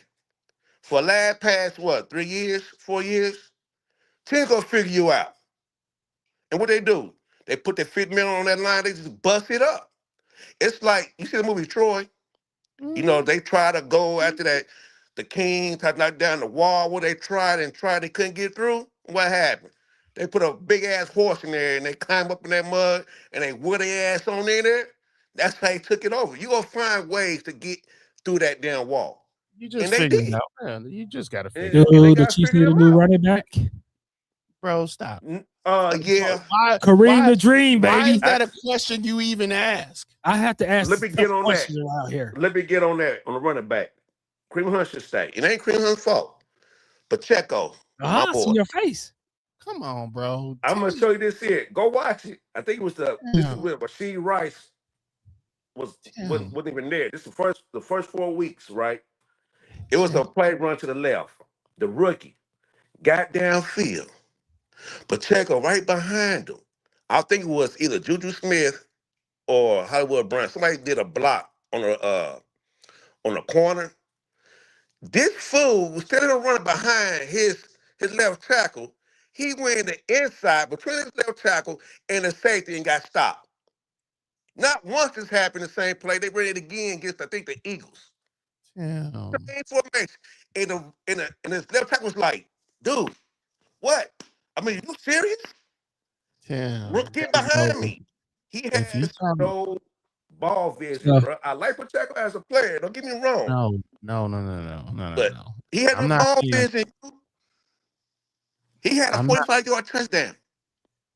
For past what, 3 years, 4 years, teams gonna figure you out. And what they do? They put their 50 million on that line, they just bust it up. It's like, you see the movie Troy? You know, they try to go after that, the King, tried to knock down the wall where they tried, they couldn't get through. What happened? They put a big ass horse in there and they climb up in that mud and they wheel their ass on in there. That's how they took it over. You gonna find ways to get through that damn wall. You just figured it out. Man, you just gotta figure it out. The Chiefs need a new running back. Bro, stop. Yeah. Kareem the Dream, baby. Why is that a question you even ask? I have to ask. Let me get on that. Around here. Let me get on that on the running back. Kareem Hunt should stay. It ain't Kareem Hunt's fault. Pacheco, my See boy. your face. Come on, bro. I'm gonna show you this here. Go watch it. I think it was this is Damn, where Rasheed Rice damn. wasn't even there. This is the first 4 weeks, right? It was Check. a play run to the left. The rookie got downfield. Pacheco right behind him. I think it was either Juju Smith or Hollywood Brown. Somebody did a block on the corner. This fool was standing there running behind his left tackle. He went in the inside between his left tackle and the safety and got stopped. Not once this happened the same play. They ran it again against I think the Eagles. Damn. Same formation. And his left tackle was like, dude, what? I mean, you serious? Damn. Get No, behind me. He if you has talking, no ball vision, So, bro. I like Pacheco as a player. Don't get me wrong. no. But he had I'm no not ball saying. vision. He had a I'm not. 45-yard touchdown.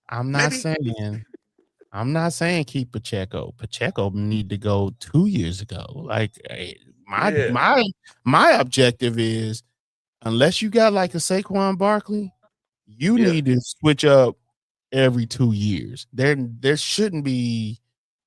I'm not Maybe saying. I'm not saying keep Pacheco. Pacheco need to go 2 years ago. Like my yeah. my my objective is unless you got like a Saquon Barkley, you Yeah. need to switch up every 2 years. There shouldn't be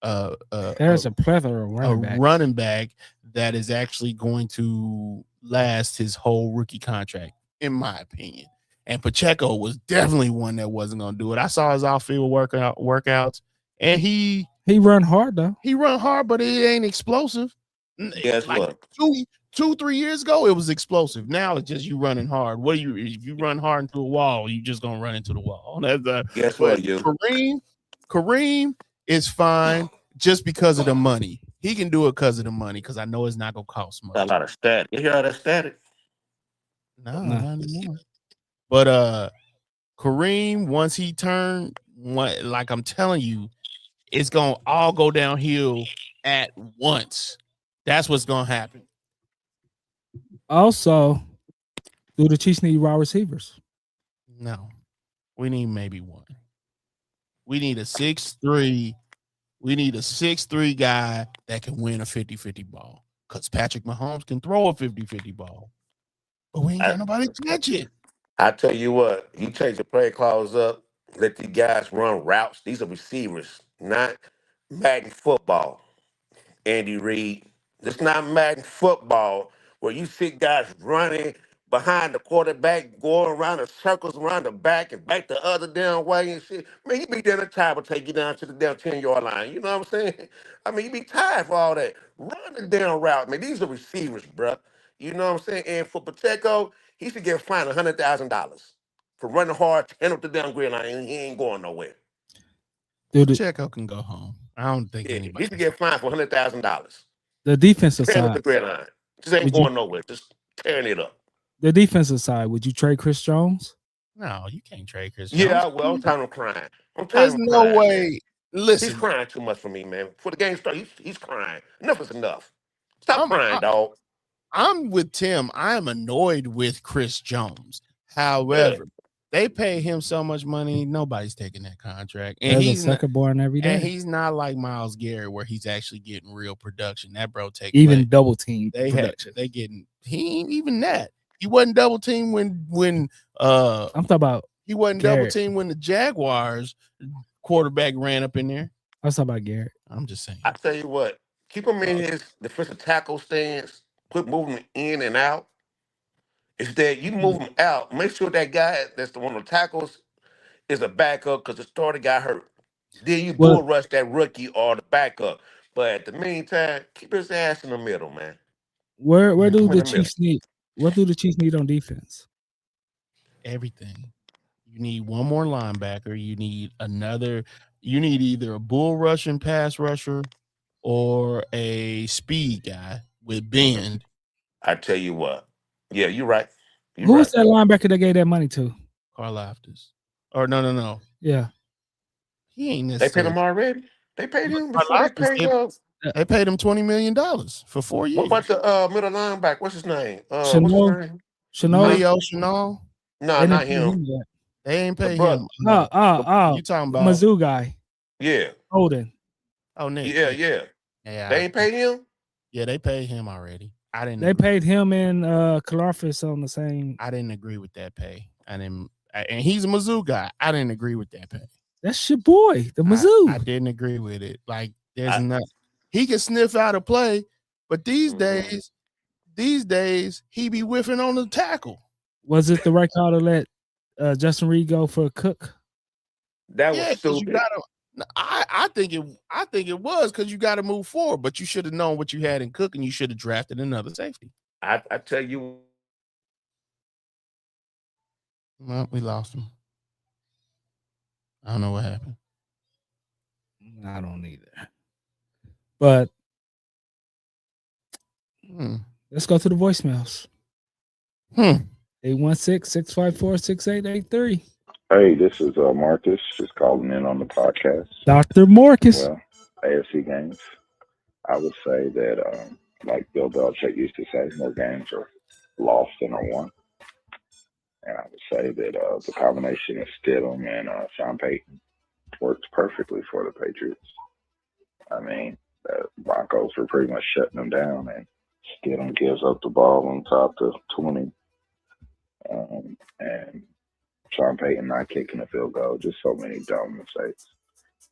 there's a plethora of a running backs. running back that is actually going to last his whole rookie contract, in my opinion. And Pacheco was definitely one that wasn't going to do it. I saw his off-field workouts, and he run hard though. run hard, but it ain't explosive. Guess Like what? 3 years ago, it was explosive. Now it's just you running hard. What do you? If you run hard into a wall, you just gonna run into the wall. That's Guess but what, you? Kareem is fine just because of the money. He can do it because of the money. Because I know it's not gonna cost Got a much. lot of static. You hear all that static? No, Nah. not anymore. But Kareem, once he turned, like I'm telling you, it's gonna all go downhill at once. That's what's gonna happen. Also, do the Chiefs need wide receivers? No, we need maybe one. We need a 6'3". We need a 6'3" guy that can win a 50-50 ball. Because Patrick Mahomes can throw a 50-50 ball. But we ain't got nobody to catch it. I tell you what, you change the play clause up, let these guys run routes. These are receivers, not Madden football. Andy Reid. It's not Madden football where you see guys running behind the quarterback, going around in circles around the back and back the other damn way and shit. Man, you be there in time to take you down to the damn 10-yard line. You know what I'm saying? I mean, you be tired for all that. Run the damn route, man. These are receivers, bruh. You know what I'm saying? And for Pacheco, he should get fined $100,000 for running hard, 10 up the damn grid line, and he ain't going nowhere. Pacheco can go home. I don't think Yeah, anybody. he should get fined for $100,000. The defensive Tearing up side. the grid line. Just ain't Would you? going nowhere. Just tearing it up. The defensive side. Would you trade Chris Jones? No, you can't trade Chris Yeah, Jones. well, I'm tired of crying. I'm tired There's of no crying, man. way. He's Listen, crying too much for me, man. Before the game starts, he's crying. Enough is enough. Stop I'm crying, dog. I'm with Tim. I am annoyed with Chris Jones. Yeah. However, they pay him so much money, nobody's taking that contract. And There's a he's not, sucker born every and day. he's not like Myles Garrett where he's actually getting real production. That bro takes Even double team they production. they getting he ain't even that. He wasn't double team when I'm talking about. he wasn't Garrett. double team when the Jaguars quarterback ran up in there. I was talking about Garrett. I'm just saying. I tell you what, keep him in his defensive tackle stance. Quit moving him in and out. Instead, you move him out. Make sure that guy that's the one of the tackles is a backup because the starter got hurt. Then you Well, bull rush that rookie or the backup. But at the meantime, keep his ass in the middle, man. where do Keep him in the the middle. Chiefs need? What do the Chiefs need on defense? Everything. You need one more linebacker. You need another. You need either a bull rushing pass rusher or a speed guy with bend. I tell you what. Yeah, you're right. You're Who right. was that linebacker they gave that money to? Karlaftis. Or no. Yeah. He ain't They paid necessarily. him already. They paid him before they Karlaftis, paid. they paid him $20 million for 4 What years. about the middle linebacker? What's his name? What's his Chanel. name? Chanel. Leo Chanel. No, They not didn't pay him. yet. They ain't The pay brother. him. You You talking about Mizzou guy. Yeah, Holden. Oh, Nick. yeah. Yeah, They ain't paid him. yeah, they paid him already. I didn't. They paid him and Kalafis on the same. I didn't agree with that pay. And he's a Mizzou guy. I didn't agree with that pay. That's your boy, the Mizzou. I didn't agree with it. Like, there's not. He can sniff out a play, but these days, he be whiffing on the tackle. Was it the right call to let Justin Reed go for Cook? That was stupid. You gotta, I think it was because you got to move forward, but you should have known what you had in Cook, and you should have drafted another safety. I tell you, well, we lost him. I don't know what happened. I don't either. But let's go to the voicemails. 816-654-6883. Hey, this is Marcus, just calling in on the podcast. Dr. Marcus. Well, AFC games. I would say that, like Bill Belichick used to say, more games are lost than are won. And I would say that the combination of Stidham and Sean Payton works perfectly for the Patriots. I mean, the Broncos were pretty much shutting them down, and Stidham gives up the ball on top of 20. And Sean Payton not kicking a field goal, just so many dumb mistakes.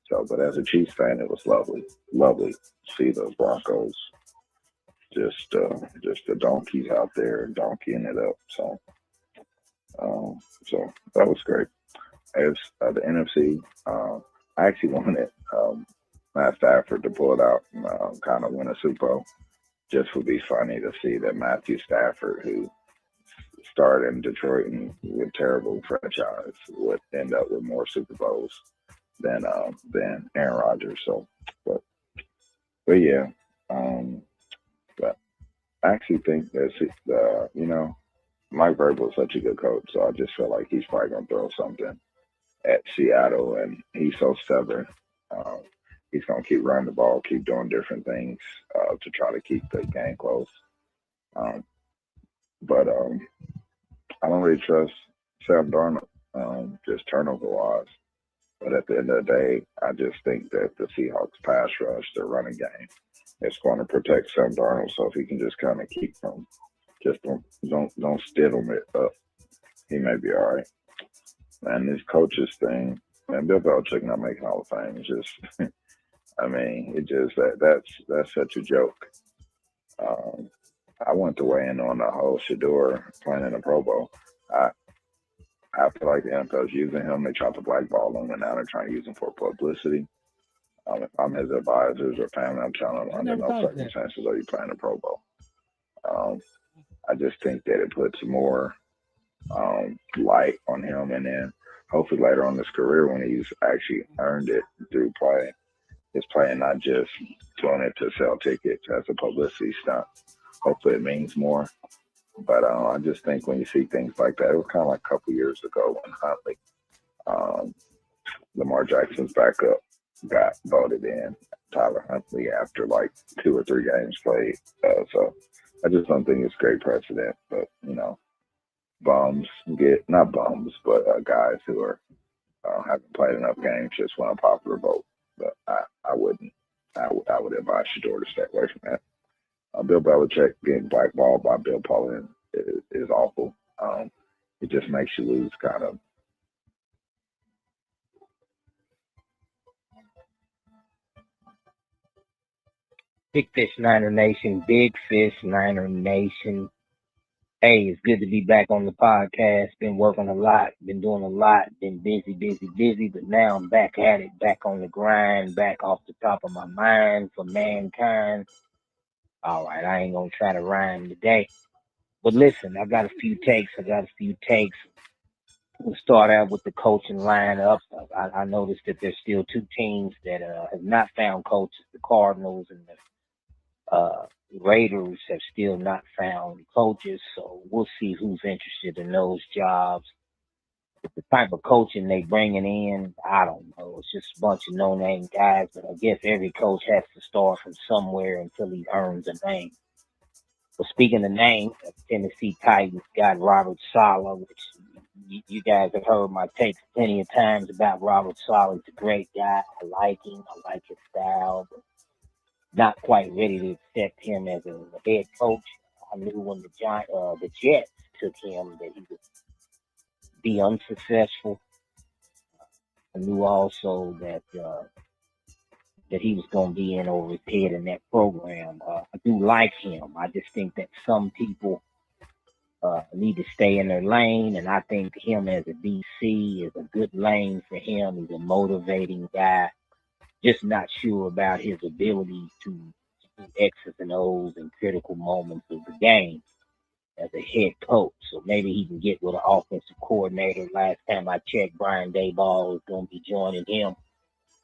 So, but as a Chiefs fan, it was lovely to see those Broncos just the donkeys out there donkeying it up. So that was great. As the NFC, I actually wanted Matt Stafford to pull it out and kind of win a Super Bowl. Just would be funny to see that Matthew Stafford, who started in Detroit and with terrible franchise, would end up with more Super Bowls than Aaron Rodgers. So, but yeah, but I actually think that Mike Vrabel is such a good coach, so I just feel like he's probably gonna throw something at Seattle, and he's so stubborn. He's gonna keep running the ball, keep doing different things to try to keep the game close. But I don't really trust Sam Darnold, just turnover-wise. But at the end of the day, I just think that the Seahawks pass rush, their running game, is going to protect Sam Darnold. So if he can just kind of keep them, just don't stiddle it up, he may be all right. And this coaches thing, and Bill Belichick not making Hall of Fame, it's just, I mean, that's such a joke. I went to weigh in on the whole Shador playing in the Pro Bowl. I feel like the NFL's using him. They tried to blackball him, and now they're trying to use him for publicity. If I'm his advisors or family, I'm telling them under no circumstances are you playing a Pro Bowl. I just think that it puts more light on him, and then hopefully later on in his career when he's actually earned it through play, his play and not just doing it to sell tickets as a publicity stunt. Hopefully it means more. But I just think when you see things like that, it was kind of like a couple years ago when Huntley, Lamar Jackson's backup, got voted in, Tyler Huntley, after like 2 or 3 games played. So I just don't think it's great precedent. But, bums not bums, but guys who are haven't played enough games just want a popular vote. But I wouldn't. I would advise Shador to stay away from that. Bill Belichick getting blackballed by Bill Polian is awful. It just makes you lose kind of. Big Fish Niner Nation, Big Fish Niner Nation. Hey, it's good to be back on the podcast. Been working a lot, been doing a lot, been busy, but now I'm back at it, back on the grind, back off the top of my mind for mankind. All right, I ain't gonna try to rhyme today. But listen, I got a few takes. We'll start out with the coaching lineup. I noticed that there's still 2 teams that have not found coaches. The Cardinals and the Raiders have still not found coaches. So we'll see who's interested in those jobs. The type of coaching they bringing in, I don't know. It's just a bunch of no-name guys. But I guess every coach has to start from somewhere until he earns a name. But speaking of names, Tennessee Titans got Robert Saleh, which you guys have heard my takes plenty of times about Robert Saleh. He's a great guy. I like him. I like his style, but not quite ready to accept him as a head coach. I knew when the Jets took him that he would be unsuccessful. I knew also that he was going to be in over his head in that program. I do like him. I just think that some people need to stay in their lane, and I think him as a DC is a good lane for him. He's a motivating guy. Just not sure about his ability to do X's and O's in critical moments of the game as a head coach. So maybe he can get with an offensive coordinator. Last time I checked, Brian Daboll is going to be joining him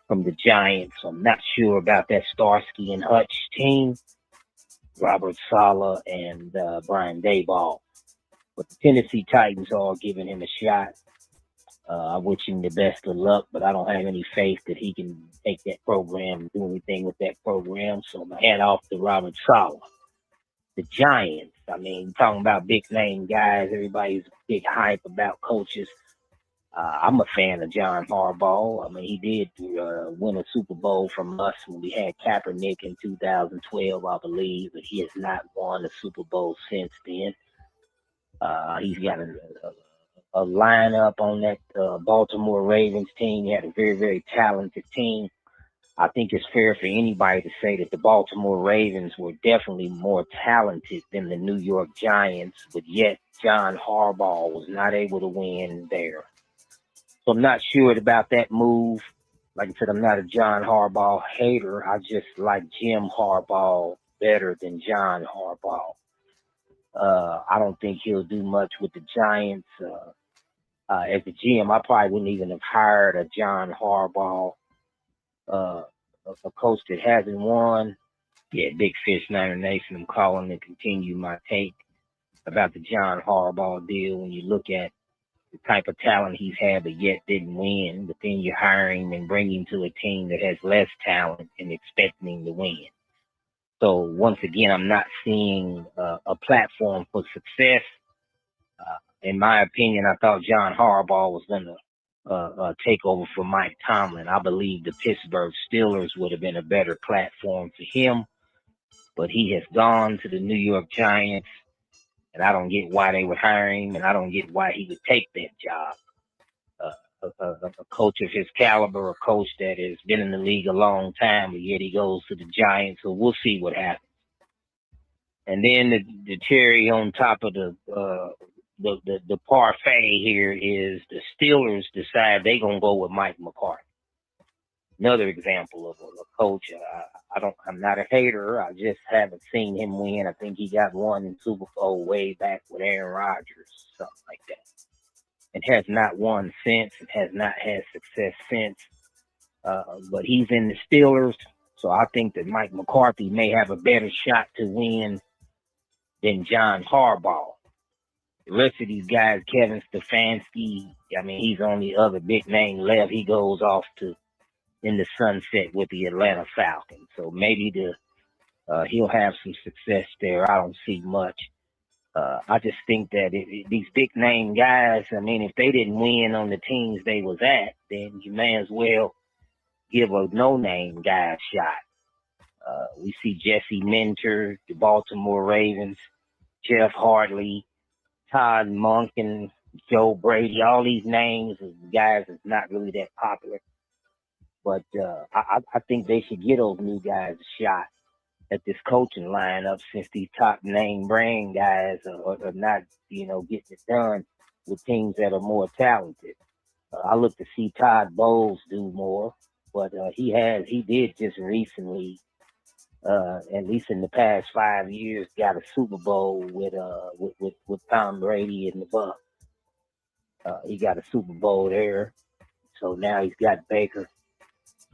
from the Giants. So I'm not sure about that Starsky and Hutch team, Robert Saleh and Brian Daboll. But the Tennessee Titans are giving him a shot. I wish him the best of luck, but I don't have any faith that he can take that program and do anything with that program. So I'm going to hand off to Robert Saleh. The Giants, I mean, talking about big name guys, everybody's big hype about coaches. I'm a fan of John Harbaugh. I mean, he did win a Super Bowl from us when we had Kaepernick in 2012, I believe, but he has not won a Super Bowl since then. He's got a lineup on that Baltimore Ravens team. He had a very, very talented team. I think it's fair for anybody to say that the Baltimore Ravens were definitely more talented than the New York Giants, but yet John Harbaugh was not able to win there. So I'm not sure about that move. Like I said, I'm not a John Harbaugh hater. I just like Jim Harbaugh better than John Harbaugh. I don't think he'll do much with the Giants. As a GM, I probably wouldn't even have hired a John Harbaugh, a coach that hasn't won. Yeah, Big Fish Niner Nation, I'm calling to continue my take about the John Harbaugh deal. When you look at the type of talent he's had but yet didn't win, but then you hire him and bring him to a team that has less talent and expecting him to win. So once again, I'm not seeing a platform for success. In my opinion, I thought John Harbaugh was going to take over for Mike Tomlin. I believe the Pittsburgh Steelers would have been a better platform for him, but he has gone to the New York Giants, and I don't get why they would hire him, and I don't get why he would take that job. A coach of his caliber, a coach that has been in the league a long time, but yet he goes to the Giants, so we'll see what happens. And then the cherry on top of the parfait here is the Steelers decide they're gonna go with Mike McCarthy. Another example of a coach. I'm not a hater. I just haven't seen him win. I think he got one in Super Bowl way back with Aaron Rodgers, something like that. And has not won since, and has not had success since. But he's in the Steelers, so I think that Mike McCarthy may have a better shot to win than John Harbaugh. The rest of these guys, Kevin Stefanski, I mean, he's the only other big name left. He goes off to in the sunset with the Atlanta Falcons. So maybe he'll have some success there. I don't see much. I just think that these big name guys, I mean, if they didn't win on the teams they was at, then you may as well give a no-name guy a shot. We see Jesse Minter, the Baltimore Ravens, Jeff Hartley, Todd Monken, Joe Brady, all these names of guys that's not really that popular. But I think they should get those new guys a shot at this coaching lineup, since these top name brand guys are not, getting it done with teams that are more talented. I look to see Todd Bowles do more, but he did just recently, at least in the past 5 years, got a Super Bowl with Tom Brady and the Bucs. He got a Super Bowl there, so now he's got Baker.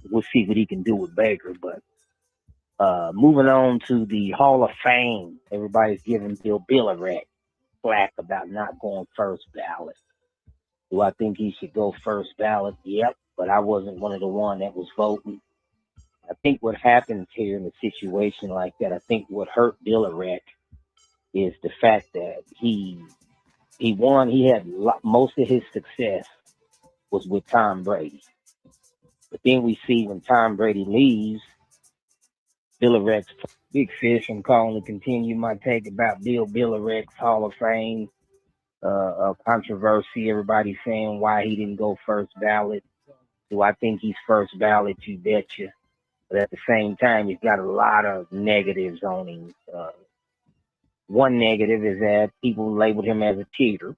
We'll see what he can do with Baker, but moving on to the Hall of Fame, everybody's giving Bill Belichick flack about not going first ballot. Do I think he should go first ballot? Yep, but I wasn't one of the one that was voting. I think what happens here in a situation like that, I think what hurt Belichick is the fact that he won. He had most of his success was with Tom Brady. But then we see when Tom Brady leaves, Belichick's Big Fish. I'm calling to continue my take about Bill Belichick's Hall of Fame controversy. Everybody saying why he didn't go first ballot. Do I think he's first ballot? You betcha. But at the same time, he's got a lot of negatives on him. One negative is that people labeled him as a cheater.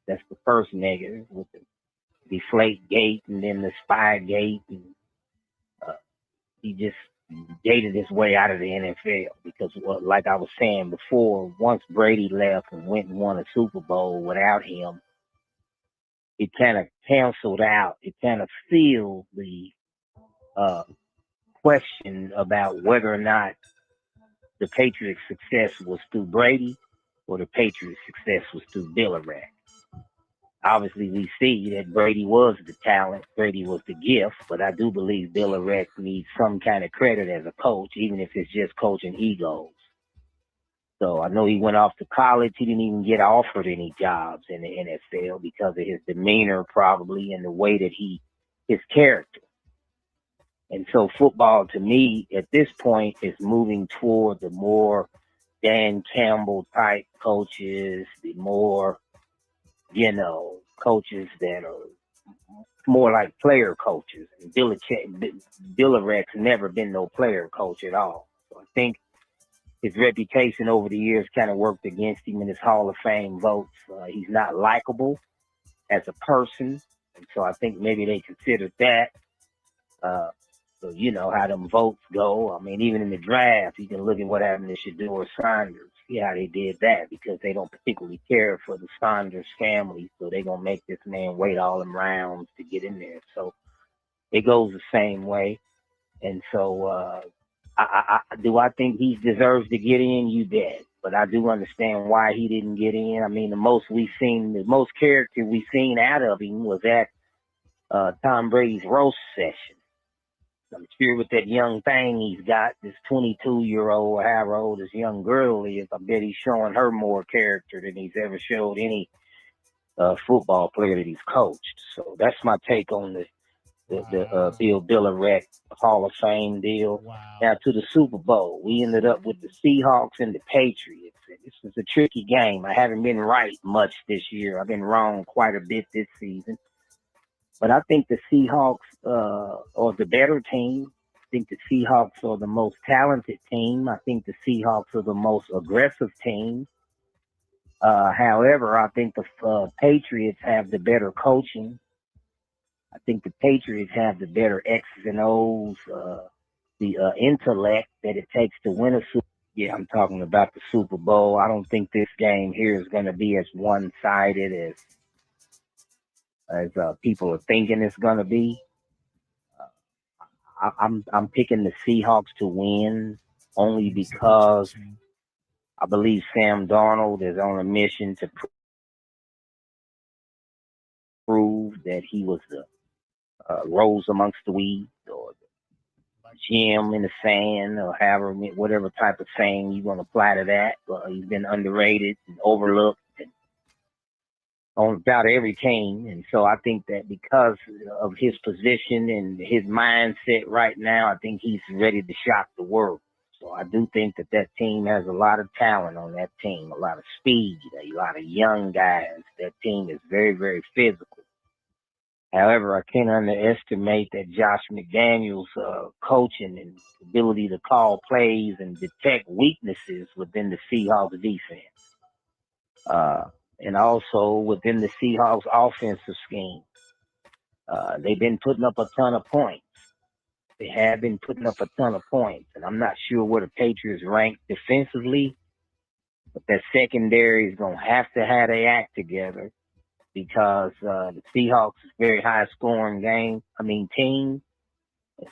That's the first negative, with the deflate gate and then the spy gate. And, he just dated his way out of the NFL because, like I was saying before, once Brady left and went and won a Super Bowl without him, it kind of canceled out. It kind of sealed the question about whether or not the Patriots' success was through Brady or the Patriots' success was through Belichick. Obviously, we see that Brady was the talent, Brady was the gift, but I do believe Belichick needs some kind of credit as a coach, even if it's just coaching egos. So I know he went off to college. He didn't even get offered any jobs in the NFL because of his demeanor, probably, and the way that his character. And so football, to me, at this point, is moving toward the more Dan Campbell type coaches, the more, coaches that are more like player coaches. And Belichick's never been no player coach at all. So I think his reputation over the years kind of worked against him in his Hall of Fame votes. He's not likable as a person. And so I think maybe they considered that. So you know how them votes go. I mean, even in the draft, you can look at what happened to Shedeur Sanders. See how they did that, because they don't particularly care for the Sanders family. So they're going to make this man wait all them rounds to get in there. So it goes the same way. And so do I think he deserves to get in? You bet. But I do understand why he didn't get in. I mean, the most character we've seen out of him was at Tom Brady's roast session. I'm sure with that young thing he's got, this 22-year-old, or however old this young girl is, I bet he's showing her more character than he's ever showed any football player that he's coached. So that's my take on the Bill Belichick Hall of Fame deal. Wow. Now to the Super Bowl, we ended up with the Seahawks and the Patriots. This is a tricky game. I haven't been right much this year. I've been wrong quite a bit this season. But I think the Seahawks are the better team. I think the Seahawks are the most talented team. I think the Seahawks are the most aggressive team. However, I think the Patriots have the better coaching. I think the Patriots have the better X's and O's, the intellect that it takes to win a Super Bowl. Yeah, I'm talking about the Super Bowl. I don't think this game here is going to be as one-sided as people are thinking it's going to be. I'm picking the Seahawks to win only because I believe Sam Darnold is on a mission to prove that he was the rose amongst the weeds, or the gem in the sand, or whatever type of saying you want to apply to that. He's been underrated and overlooked on about every team. And so I think that because of his position and his mindset right now, I think he's ready to shock the world. So I do think that team has a lot of talent on that team, a lot of speed, a lot of young guys. That team is very, very physical. However, I can't underestimate that Josh McDaniels' coaching and ability to call plays and detect weaknesses within the Seahawks defense. And also within the Seahawks offensive scheme. They've been putting up a ton of points. They have been putting up a ton of points. And I'm not sure where the Patriots rank defensively, but that secondary is going to have their act together, because the Seahawks is a very high-scoring team.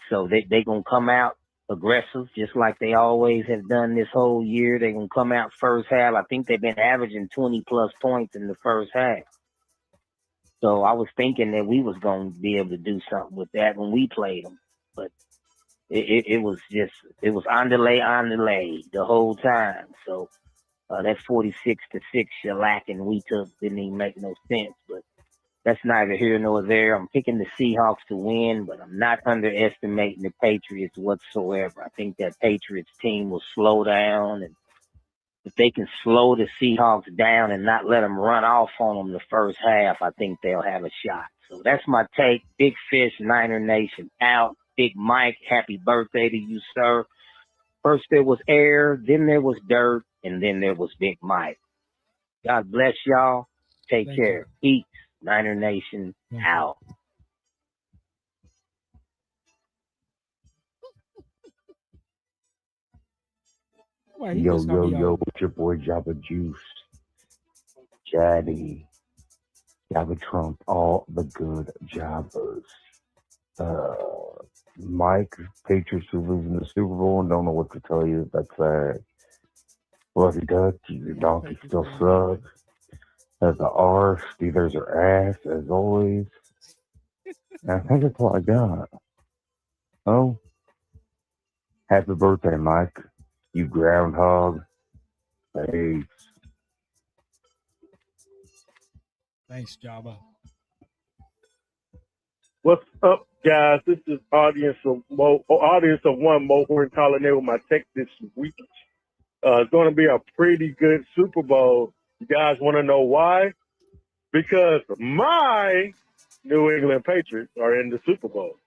So they're going to come out aggressive, just like they always have done this whole year. They're going to come out first half. I think they've been averaging 20-plus points in the first half. So I was thinking that we was going to be able to do something with that when we played them. But it was underlay the whole time. So that 46-6 shellacking we took didn't even make no sense. But that's neither here nor there. I'm picking the Seahawks to win, but I'm not underestimating the Patriots whatsoever. I think that Patriots team will slow down, and if they can slow the Seahawks down and not let them run off on them the first half, I think they'll have a shot. So that's my take. Big Fish, Niner Nation out. Big Mike, happy birthday to you, sir. First there was air, then there was dirt, and then there was Big Mike. God bless y'all. Take Thank care. Peace. Niner Nation Thank out. Well, he Yo, just gonna yo, be yo, on. it's your boy Jabba Juice, Jaddy, Jabba Trump, all the good Jabbas. Mike, Patriots are losing the Super Bowl and don't know what to tell you. That's sad. Fluffy Duck, your donkey still sucks. As the R, Steelers are ass, as always. And I think that's all I got. Oh, happy birthday, Mike. You groundhog. Hey. Thanks, Jabba. What's up, guys? This is audience of one Mohorn calling in with my tech this week. It's going to be a pretty good Super Bowl. You guys want to know why? Because my New England Patriots are in the Super Bowl.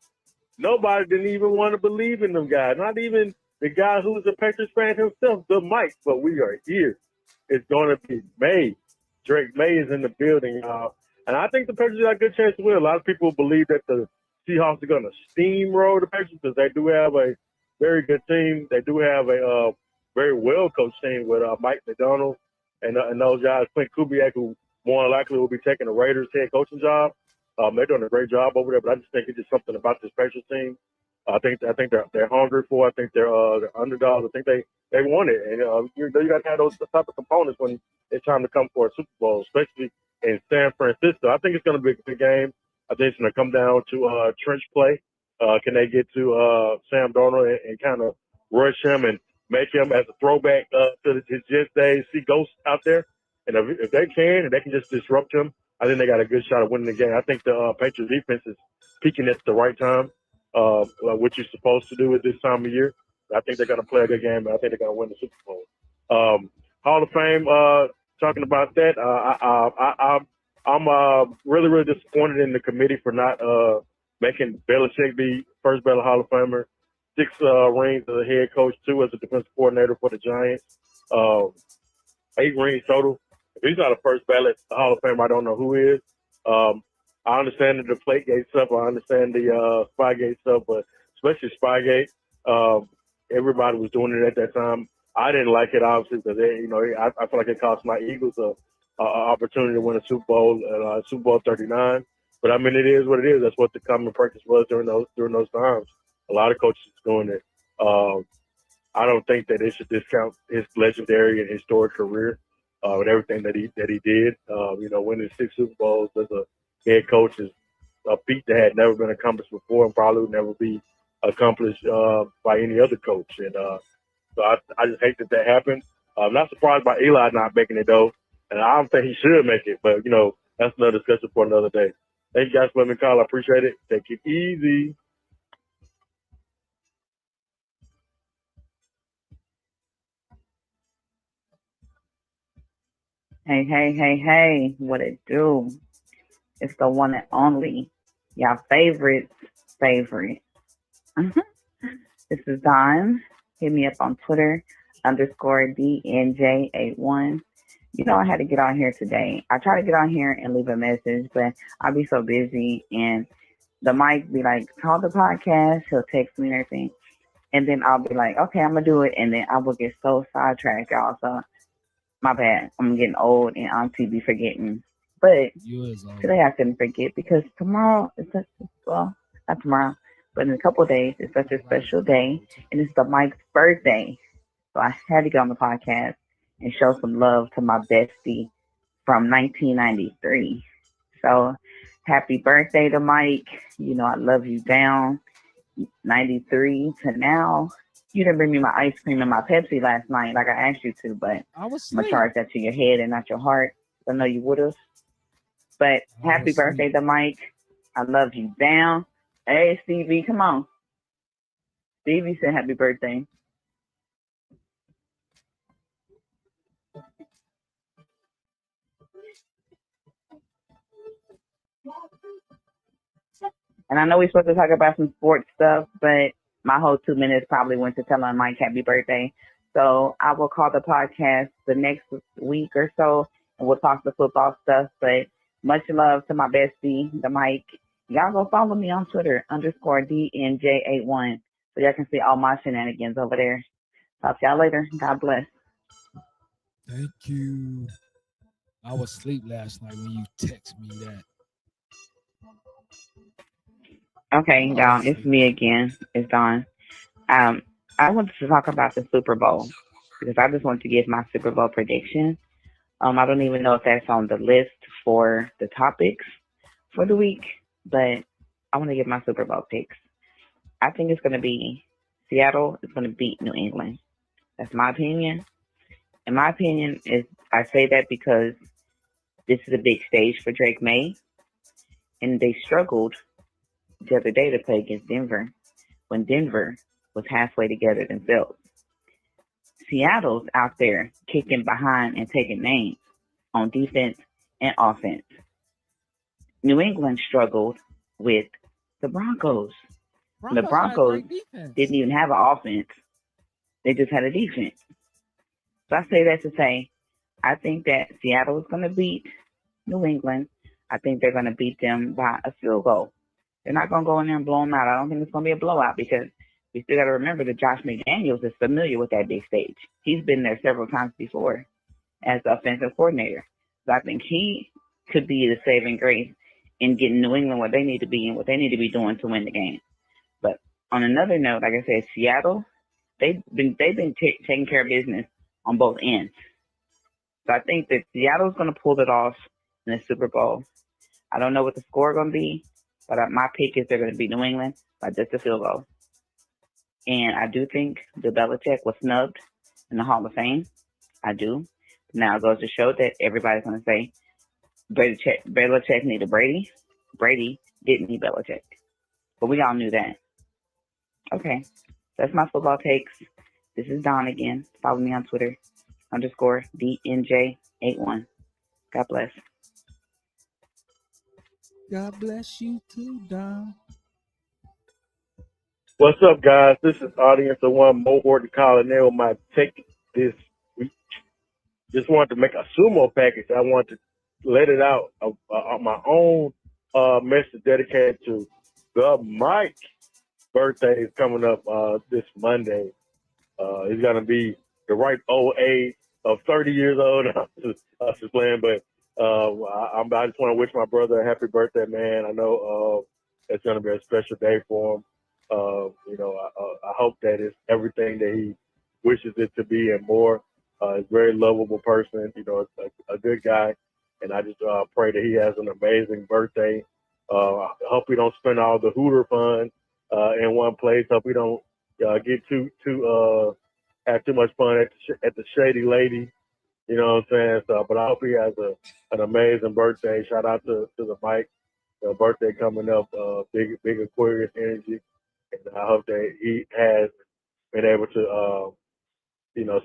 Nobody didn't even want to believe in them guys. Not even the guy who's a Patriots fan himself, the Mike. But we are here. It's going to be May. Drake May is in the building, y'all. And I think the Patriots got a good chance to win. A lot of people believe that the Seahawks are going to steamroll the Patriots because they do have a very good team. They do have a very well coached team with Mike McDonald and those guys. Clint Kubiak, who more than likely will be taking the Raiders head coaching job. They're doing a great job over there, but I just think it's just something about this Patriots team. I think they're hungry for. I think they're underdogs. I think they want it, and you got to have those type of components when it's time to come for a Super Bowl, especially in San Francisco. I think it's going to be a good game. I think it's going to come down to trench play. Can they get to Sam Darnold and kind of rush him and make him as a throwback to his Jets days, see ghosts out there? And if they can, and they can just disrupt him, I think they got a good shot of winning the game. I think the Patriots defense is peaking at the right time, what you're supposed to do at this time of year. I think they're going to play a good game, and I think they're going to win the Super Bowl. Hall of Fame, talking about that, I'm really, really disappointed in the committee for not making Belichick the first ballot Hall of Famer. 6 rings as a head coach, 2 as a defensive coordinator for the Giants. 8 rings total. If he's not a first ballot Hall of Famer, I don't know who is. I understand the Deflategate stuff. I understand the Spygate stuff, but especially Spygate, everybody was doing it at that time. I didn't like it, obviously, because I feel like it cost my Eagles a opportunity to win a Super Bowl, Super Bowl 39. But I mean, it is what it is. That's what the common practice was during those times. A lot of coaches doing it. I don't think that they should discount his legendary and historic career with everything that he did. Winning 6 Super Bowls as a head coach is a feat that had never been accomplished before and probably would never be accomplished by any other coach. And so I just hate that happened. I'm not surprised by Eli not making it, though. And I don't think he should make it. But, that's another discussion for another day. Thank you guys for letting me call. I appreciate it. Take it easy. Hey, what it do? It's the one and only, y'all favorite. This is Don. Hit me up on Twitter, _DNJ81. I had to get on here today. I try to get on here and leave a message, but I'll be so busy, and the mic be like, call the podcast. He'll text me and everything. And then I'll be like, okay, I'm going to do it. And then I will get so sidetracked, y'all. So my bad. I'm getting old and auntie be forgetting. But today I couldn't forget because tomorrow is not tomorrow, but in a couple of days, it's such a special day. And it's the Mike's birthday. So I had to get on the podcast and show some love to my bestie from 1993. So happy birthday to Mike. I love you down. 93 to now. You didn't bring me my ice cream and my Pepsi last night like I asked you to, but I'm going to charge that to your head and not your heart. I know you would have. But I happy was birthday asleep. to Mike. I love you down. Hey, Stevie, come on. Stevie said happy birthday. And I know we're supposed to talk about some sports stuff, but my whole 2 minutes probably went to telling Mike happy birthday. So I will call the podcast the next week or so, and we'll talk the football stuff. But much love to my bestie, the Mike. Y'all go follow me on Twitter, _DNJ81, so y'all can see all my shenanigans over there. Talk to y'all later. God bless. Thank you. I was asleep last night when you text me that. Okay, I y'all, was it's asleep. me again. It's Dawn. I wanted to talk about the Super Bowl because I just want to give my Super Bowl prediction. I don't even know if that's on the list for the topics for the week, but I want to give my Super Bowl picks. I think it's going to be Seattle is going to beat New England. That's my opinion. And my opinion is I say that because this is a big stage for Drake May, and they struggled the other day to play against Denver when Denver was halfway together themselves. Seattle's out there kicking behind and taking names on defense and offense. New England struggled with the Broncos. The Broncos got a Broncos great defense. didn't even have an offense. They just had a defense. So I say that to say, I think that Seattle is going to beat New England. I think they're going to beat them by a field goal. They're not going to go in there and blow them out. I don't think it's going to be a blowout because we still got to remember that Josh McDaniels is familiar with that big stage. He's been there several times before as the offensive coordinator. So I think he could be the saving grace in getting New England where they need to be and what they need to be doing to win the game. But on another note, like I said, Seattle, they've been taking care of business on both ends. So I think that Seattle's going to pull it off in the Super Bowl. I don't know what the score is going to be, but my pick is they're going to beat New England by just a field goal. And I do think Bill Belichick was snubbed in the Hall of Fame. I do. Now it goes to show that everybody's going to say Belichick needed Brady. Brady didn't need Belichick. But we all knew that. Okay. That's my football takes. This is Don again. Follow me on Twitter, _DNJ81. God bless. God bless you too, Don. What's up, guys? This is Audience of One, Mo Horton calling in with my take this week. Just wanted to make a sumo package. I want to let it out on my own message dedicated to the Mike. Birthday is coming up this Monday. He's going to be the right old age of 30 years old. I was just playing, but I just want to wish my brother a happy birthday, man. I know it's going to be a special day for him. I hope that it's everything that he wishes it to be and more. He's a very lovable person, a good guy. And I just pray that he has an amazing birthday. I hope he don't spend all the Hooter funds in one place. Hope we don't get have too much fun at the Shady Lady. You know what I'm saying? So, but I hope he has an amazing birthday. Shout out to the Mike. Birthday coming up, big Aquarius energy. And I hope that he has been able to,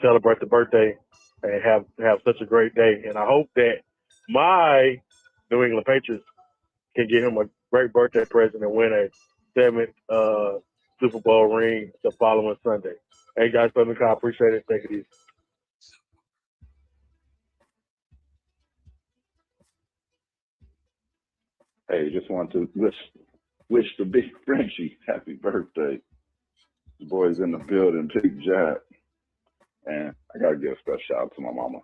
celebrate the birthday and have such a great day. And I hope that my New England Patriots can get him a great birthday present and win a 7th Super Bowl ring the following Sunday. Hey guys, let me call. Appreciate it. Take it easy. Hey, just want to wish the big Frenchie happy birthday. The boy's in the building, big job. And I gotta give a special shout out to my mama.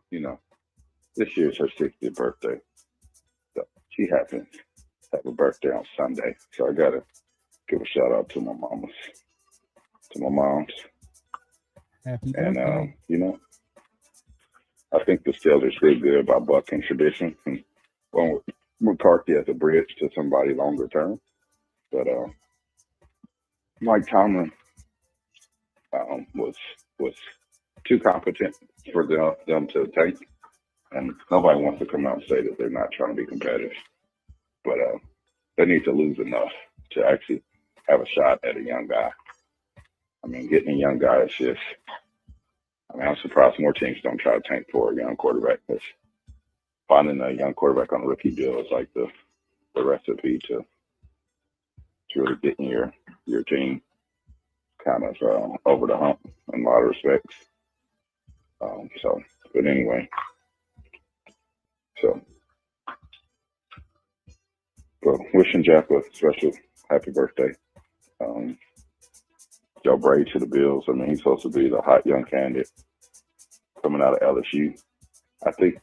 This year's her 60th birthday. So she happens to have a birthday on Sunday. So I gotta give a shout out to my moms. Happy And birthday. I think the Steelers did good by bucking tradition and going with McCarthy as a bridge to somebody longer term. But Mike Tomlin was too competent for them to tank, and nobody wants to come out and say that they're not trying to be competitive. but they need to lose enough to actually have a shot at a young guy. I mean, getting a young guy is just. I mean, I'm surprised more teams don't try to tank for a young quarterback. Because finding a young quarterback on a rookie deal is like the recipe to really getting your team kind of over the hump in a lot of respects. But anyway, but wishing Jeff a special happy birthday. Joe Brady to the Bills. I mean, he's supposed to be the hot young candidate coming out of LSU. I think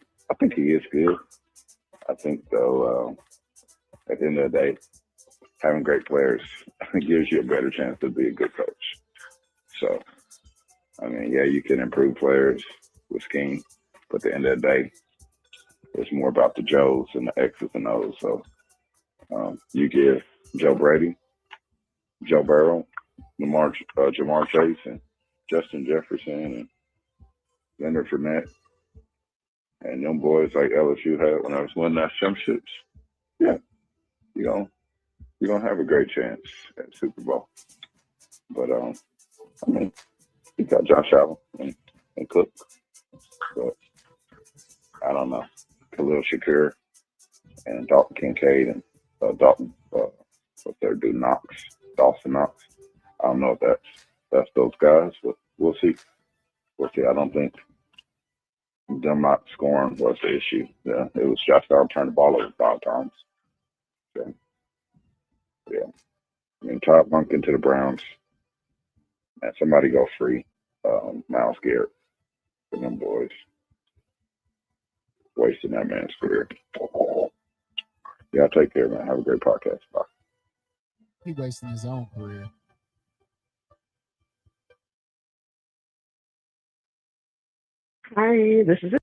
he is good. I think though, at the end of the day, having great players gives you a better chance to be a good coach. So, I mean, yeah, you can improve players with scheme, but at the end of the day, it's more about the Joes and the X's and O's. So, you give Joe Brady, Joe Burrow, Jamar Chase, and Justin Jefferson, and Leonard Fournette, and them boys like LSU had when I was winning that championships. Yeah, you're gonna have a great chance at Super Bowl. But I mean, you got Josh Allen and Cook, but I don't know. Khalil Shakur and Dalton Kincaid and Dawson Knox. I don't know if that's those guys, but we'll see. I don't think them not scoring was the issue. Yeah, it was Josh Allen turned the ball over 5 times. So, yeah. I mean, Todd Monken to the Browns. And somebody go free. Myles Garrett for them boys. Wasting that man's career. Yeah, take care, man. Have a great podcast. Bye. He wasting his own career. Hi, this is it.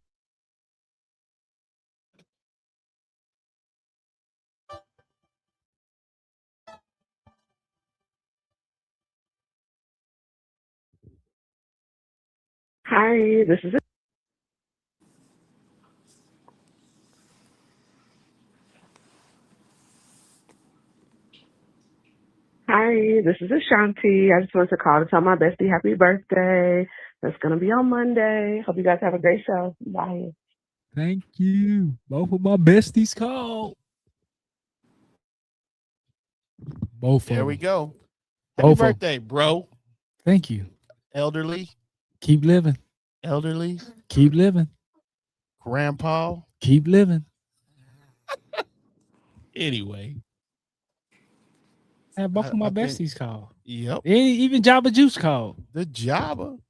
Hi, this is it. Hi, this is Ashanti. I just wanted to call to tell my bestie happy birthday. That's going to be on Monday. Hope you guys have a great show. Bye. Thank you. Both of my besties called. Both There of we them. go. Happy Both of 'em. birthday, bro. Thank you. Elderly, Keep living. elderly, Keep living. grandpa. Keep living. Anyway, And both of my I think- besties called. Yep. Even Jabba Juice called. The Jabba.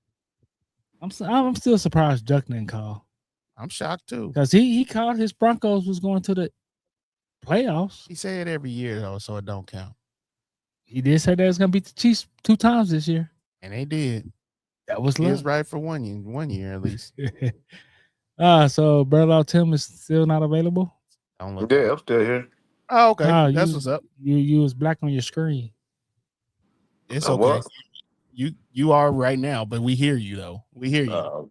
I'm still surprised Duck didn't call. I'm shocked too. Because he called his Broncos was going to the playoffs. He say it every year though, so it don't count. He did say they was gonna beat the Chiefs 2 times this year. And they did. That was He luck. was right for 1 year at least. So Brother Tim is still not available. Don't look. Yeah, I'm still here. Oh, okay. Oh, That's what's up. You was black on your screen. It's I okay. was. You are right now, but we hear you though. We hear you.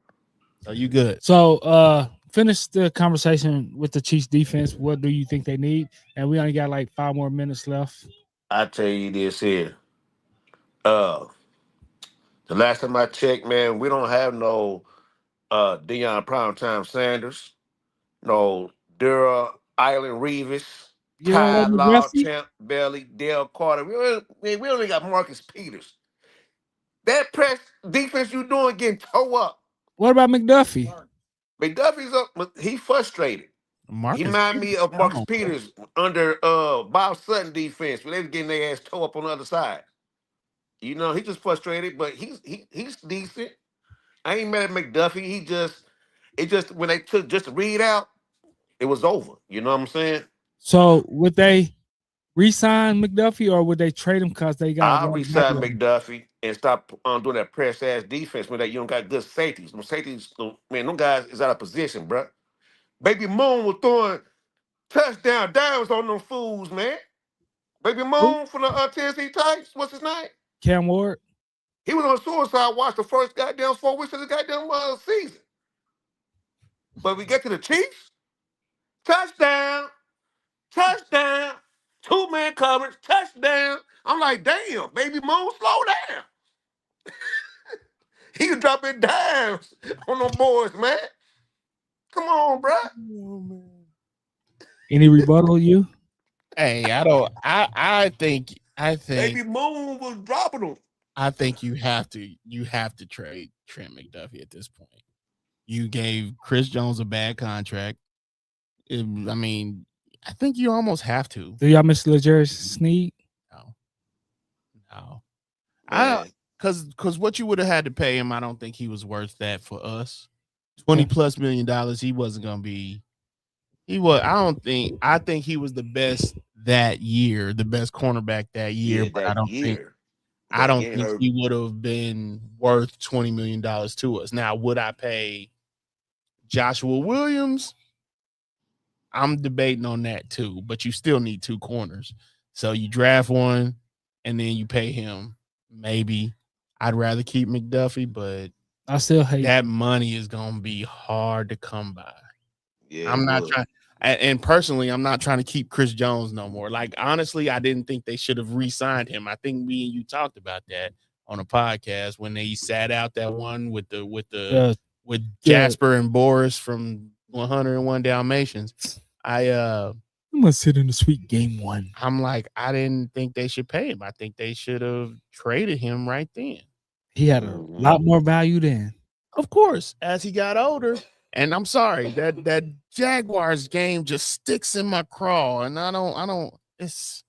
So you good. So finish the conversation with the Chiefs defense. What do you think they need? And we only got like 5 more minutes left. I tell you this here. The last time I checked, man, we don't have no Deion Primetime Sanders, no Dura Island Reeves, You don't Ty want Law, McDuffie? Champ Bailey, Dale Carter. We only got Marcus Peters. That press defense you doing getting toe up. What about McDuffie? McDuffie's up. He frustrated. Marcus He remind me of Marcus Peters. Peters under Bob Sutton defense when they was getting their ass toe up on the other side. You know, he just frustrated, but he's decent. I ain't mad at McDuffie. It just when they took just to read out, it was over. You know what I'm saying? So would they re-sign McDuffie or would they trade him because they got I'll resign McDuffie and stop doing that press ass defense when that you don't got good safeties. Them safeties, man, them guys is out of position, bro. Baby Moon was throwing touchdown downs on them fools, man. Baby Moon from the Tennessee Titans, what's his name? Cam Ward? He was on suicide watch the first goddamn 4 weeks of the goddamn season. But we get to the Chiefs, touchdown, touchdown, 2-man coverage, touchdown. I'm like, damn, baby Moon, slow down. He can drop in dimes on them boys, man. Come on, bro. Any rebuttal, you? Hey, I don't. I think Baby Moon was dropping them. I think you have to trade Trent McDuffie at this point. You gave Chris Jones a bad contract. I mean, I think you almost have to. Do y'all miss L'Jarius Sneed? No. Man. Because what you would have had to pay him, I don't think he was worth that for us. $20+ million, he wasn't gonna be. I think he was the best that year, the best cornerback that year. Yeah, but that I don't year. think he would have been worth $20 million to us. Now, would I pay Joshua Williams? I'm debating on that too, but you still need 2 corners. So you draft one and then you pay him. Maybe I'd rather keep McDuffie, but I still hate that money is gonna be hard to come by. Yeah, I'm not trying, and personally, I'm not trying to keep Chris Jones no more. Like, honestly, I didn't think they should have re-signed him. I think me and you talked about that on a podcast when they sat out that one with Jasper and Boris from 101 Dalmatians. I'm gonna sit in the suite game 1. I'm like, I didn't think they should pay him. I think they should have traded him right then. He had a lot more value then. Of course, as he got older. And I'm sorry, that Jaguars game just sticks in my craw. And I don't, it's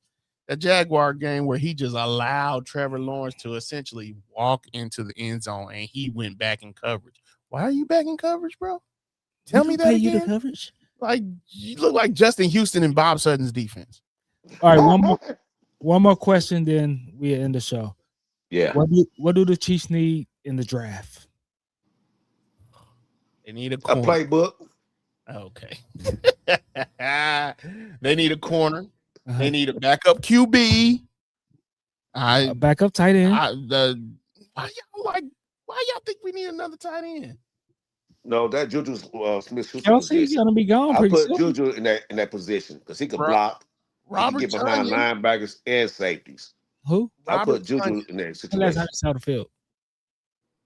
a Jaguar game where he just allowed Trevor Lawrence to essentially walk into the end zone and he went back in coverage. Why are you back in coverage, bro? Tell me that again. You the coverage? Like, you look like Justin Houston and Bob Sutton's defense. All right, one more question, then we end the show. Yeah. What do the Chiefs need in the draft? They need a playbook. Okay. They need a corner. They need a backup QB. A backup tight end. Why y'all think we need another tight end? No, that Juju Smith-Schuster Kelsey's gonna be gone. I put soon. Juju in that position because he could block. Robert he can get behind linebackers and safeties. Who? I put Juju in that situation. Last time he saw the field.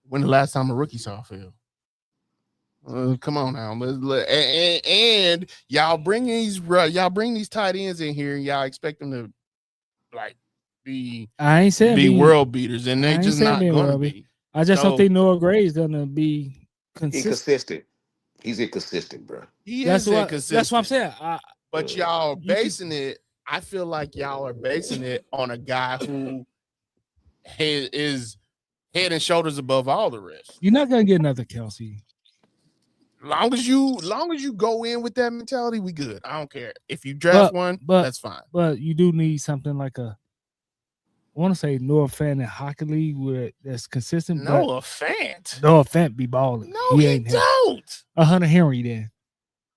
When the last time a rookie saw a field? Come on now, and y'all bring these tight ends in here, and y'all expect them to like be. I ain't saying be world beaters, and they just not going to be. I just don't think Noah Gray's gonna be inconsistent. He's inconsistent, bro. That's what I'm saying. But y'all basing it. I feel like y'all are basing it on a guy who is head and shoulders above all the rest. You're not gonna get another Kelsey. Long as you go in with that mentality, we good. I don't care if you draft one, that's fine. But you do need something like I want to say Noah Fant in hockey league that's consistent. Noah Fant. Noah Fant be balling. No, he don't. Hunter Henry then.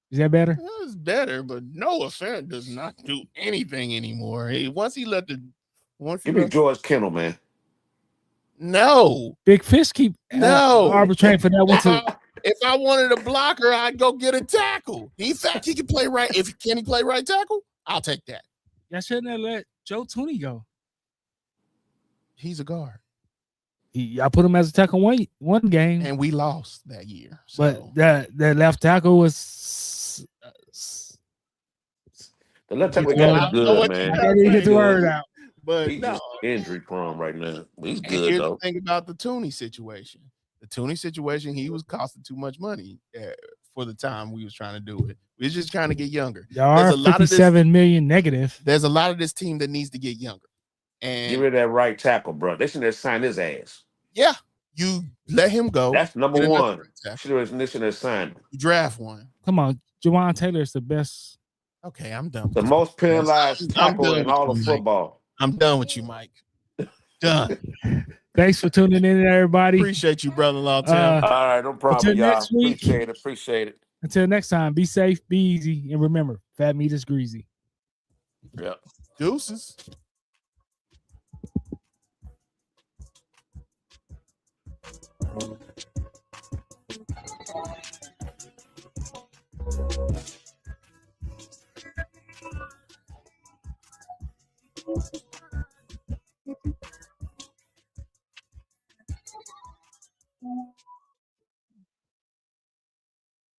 Is that better? It's better, but Noah Fant does not do anything anymore. Once he give me George Kittle, man. No. Big Fish keep arbitrating for that one too. If I wanted a blocker, I'd go get a tackle. In fact, he can play right. Can he play right tackle? I'll take that. Y'all shouldn't have let Joe Tooney go. He's a guard. I put him as a tackle one game, and we lost that year. So. But that left tackle was the left tackle got good, man. I can't even get the word out. But he's just injury prone right now. He's good here's though. The thing about the Tooney situation. The Tooney situation, he was costing too much money for the time we was trying to do it. We was just trying to get younger. There's a lot of $57 million negative. There's a lot of this team that needs to get younger. And get rid of that right tackle, bro. They should have signed his ass. Yeah, you let him go. That's number one. Should have signed him. You draft one. Come on, Jawan Taylor is the best. Okay, I'm done. The most penalized tackle in all of football. I'm done with you, Mike. Done. Thanks for tuning in, everybody. Appreciate you, brother-in-law. All right, no problem, until y'all. Next week, appreciate it. Until next time, be safe, be easy, and remember, fat meat is greasy. Yep. Deuces.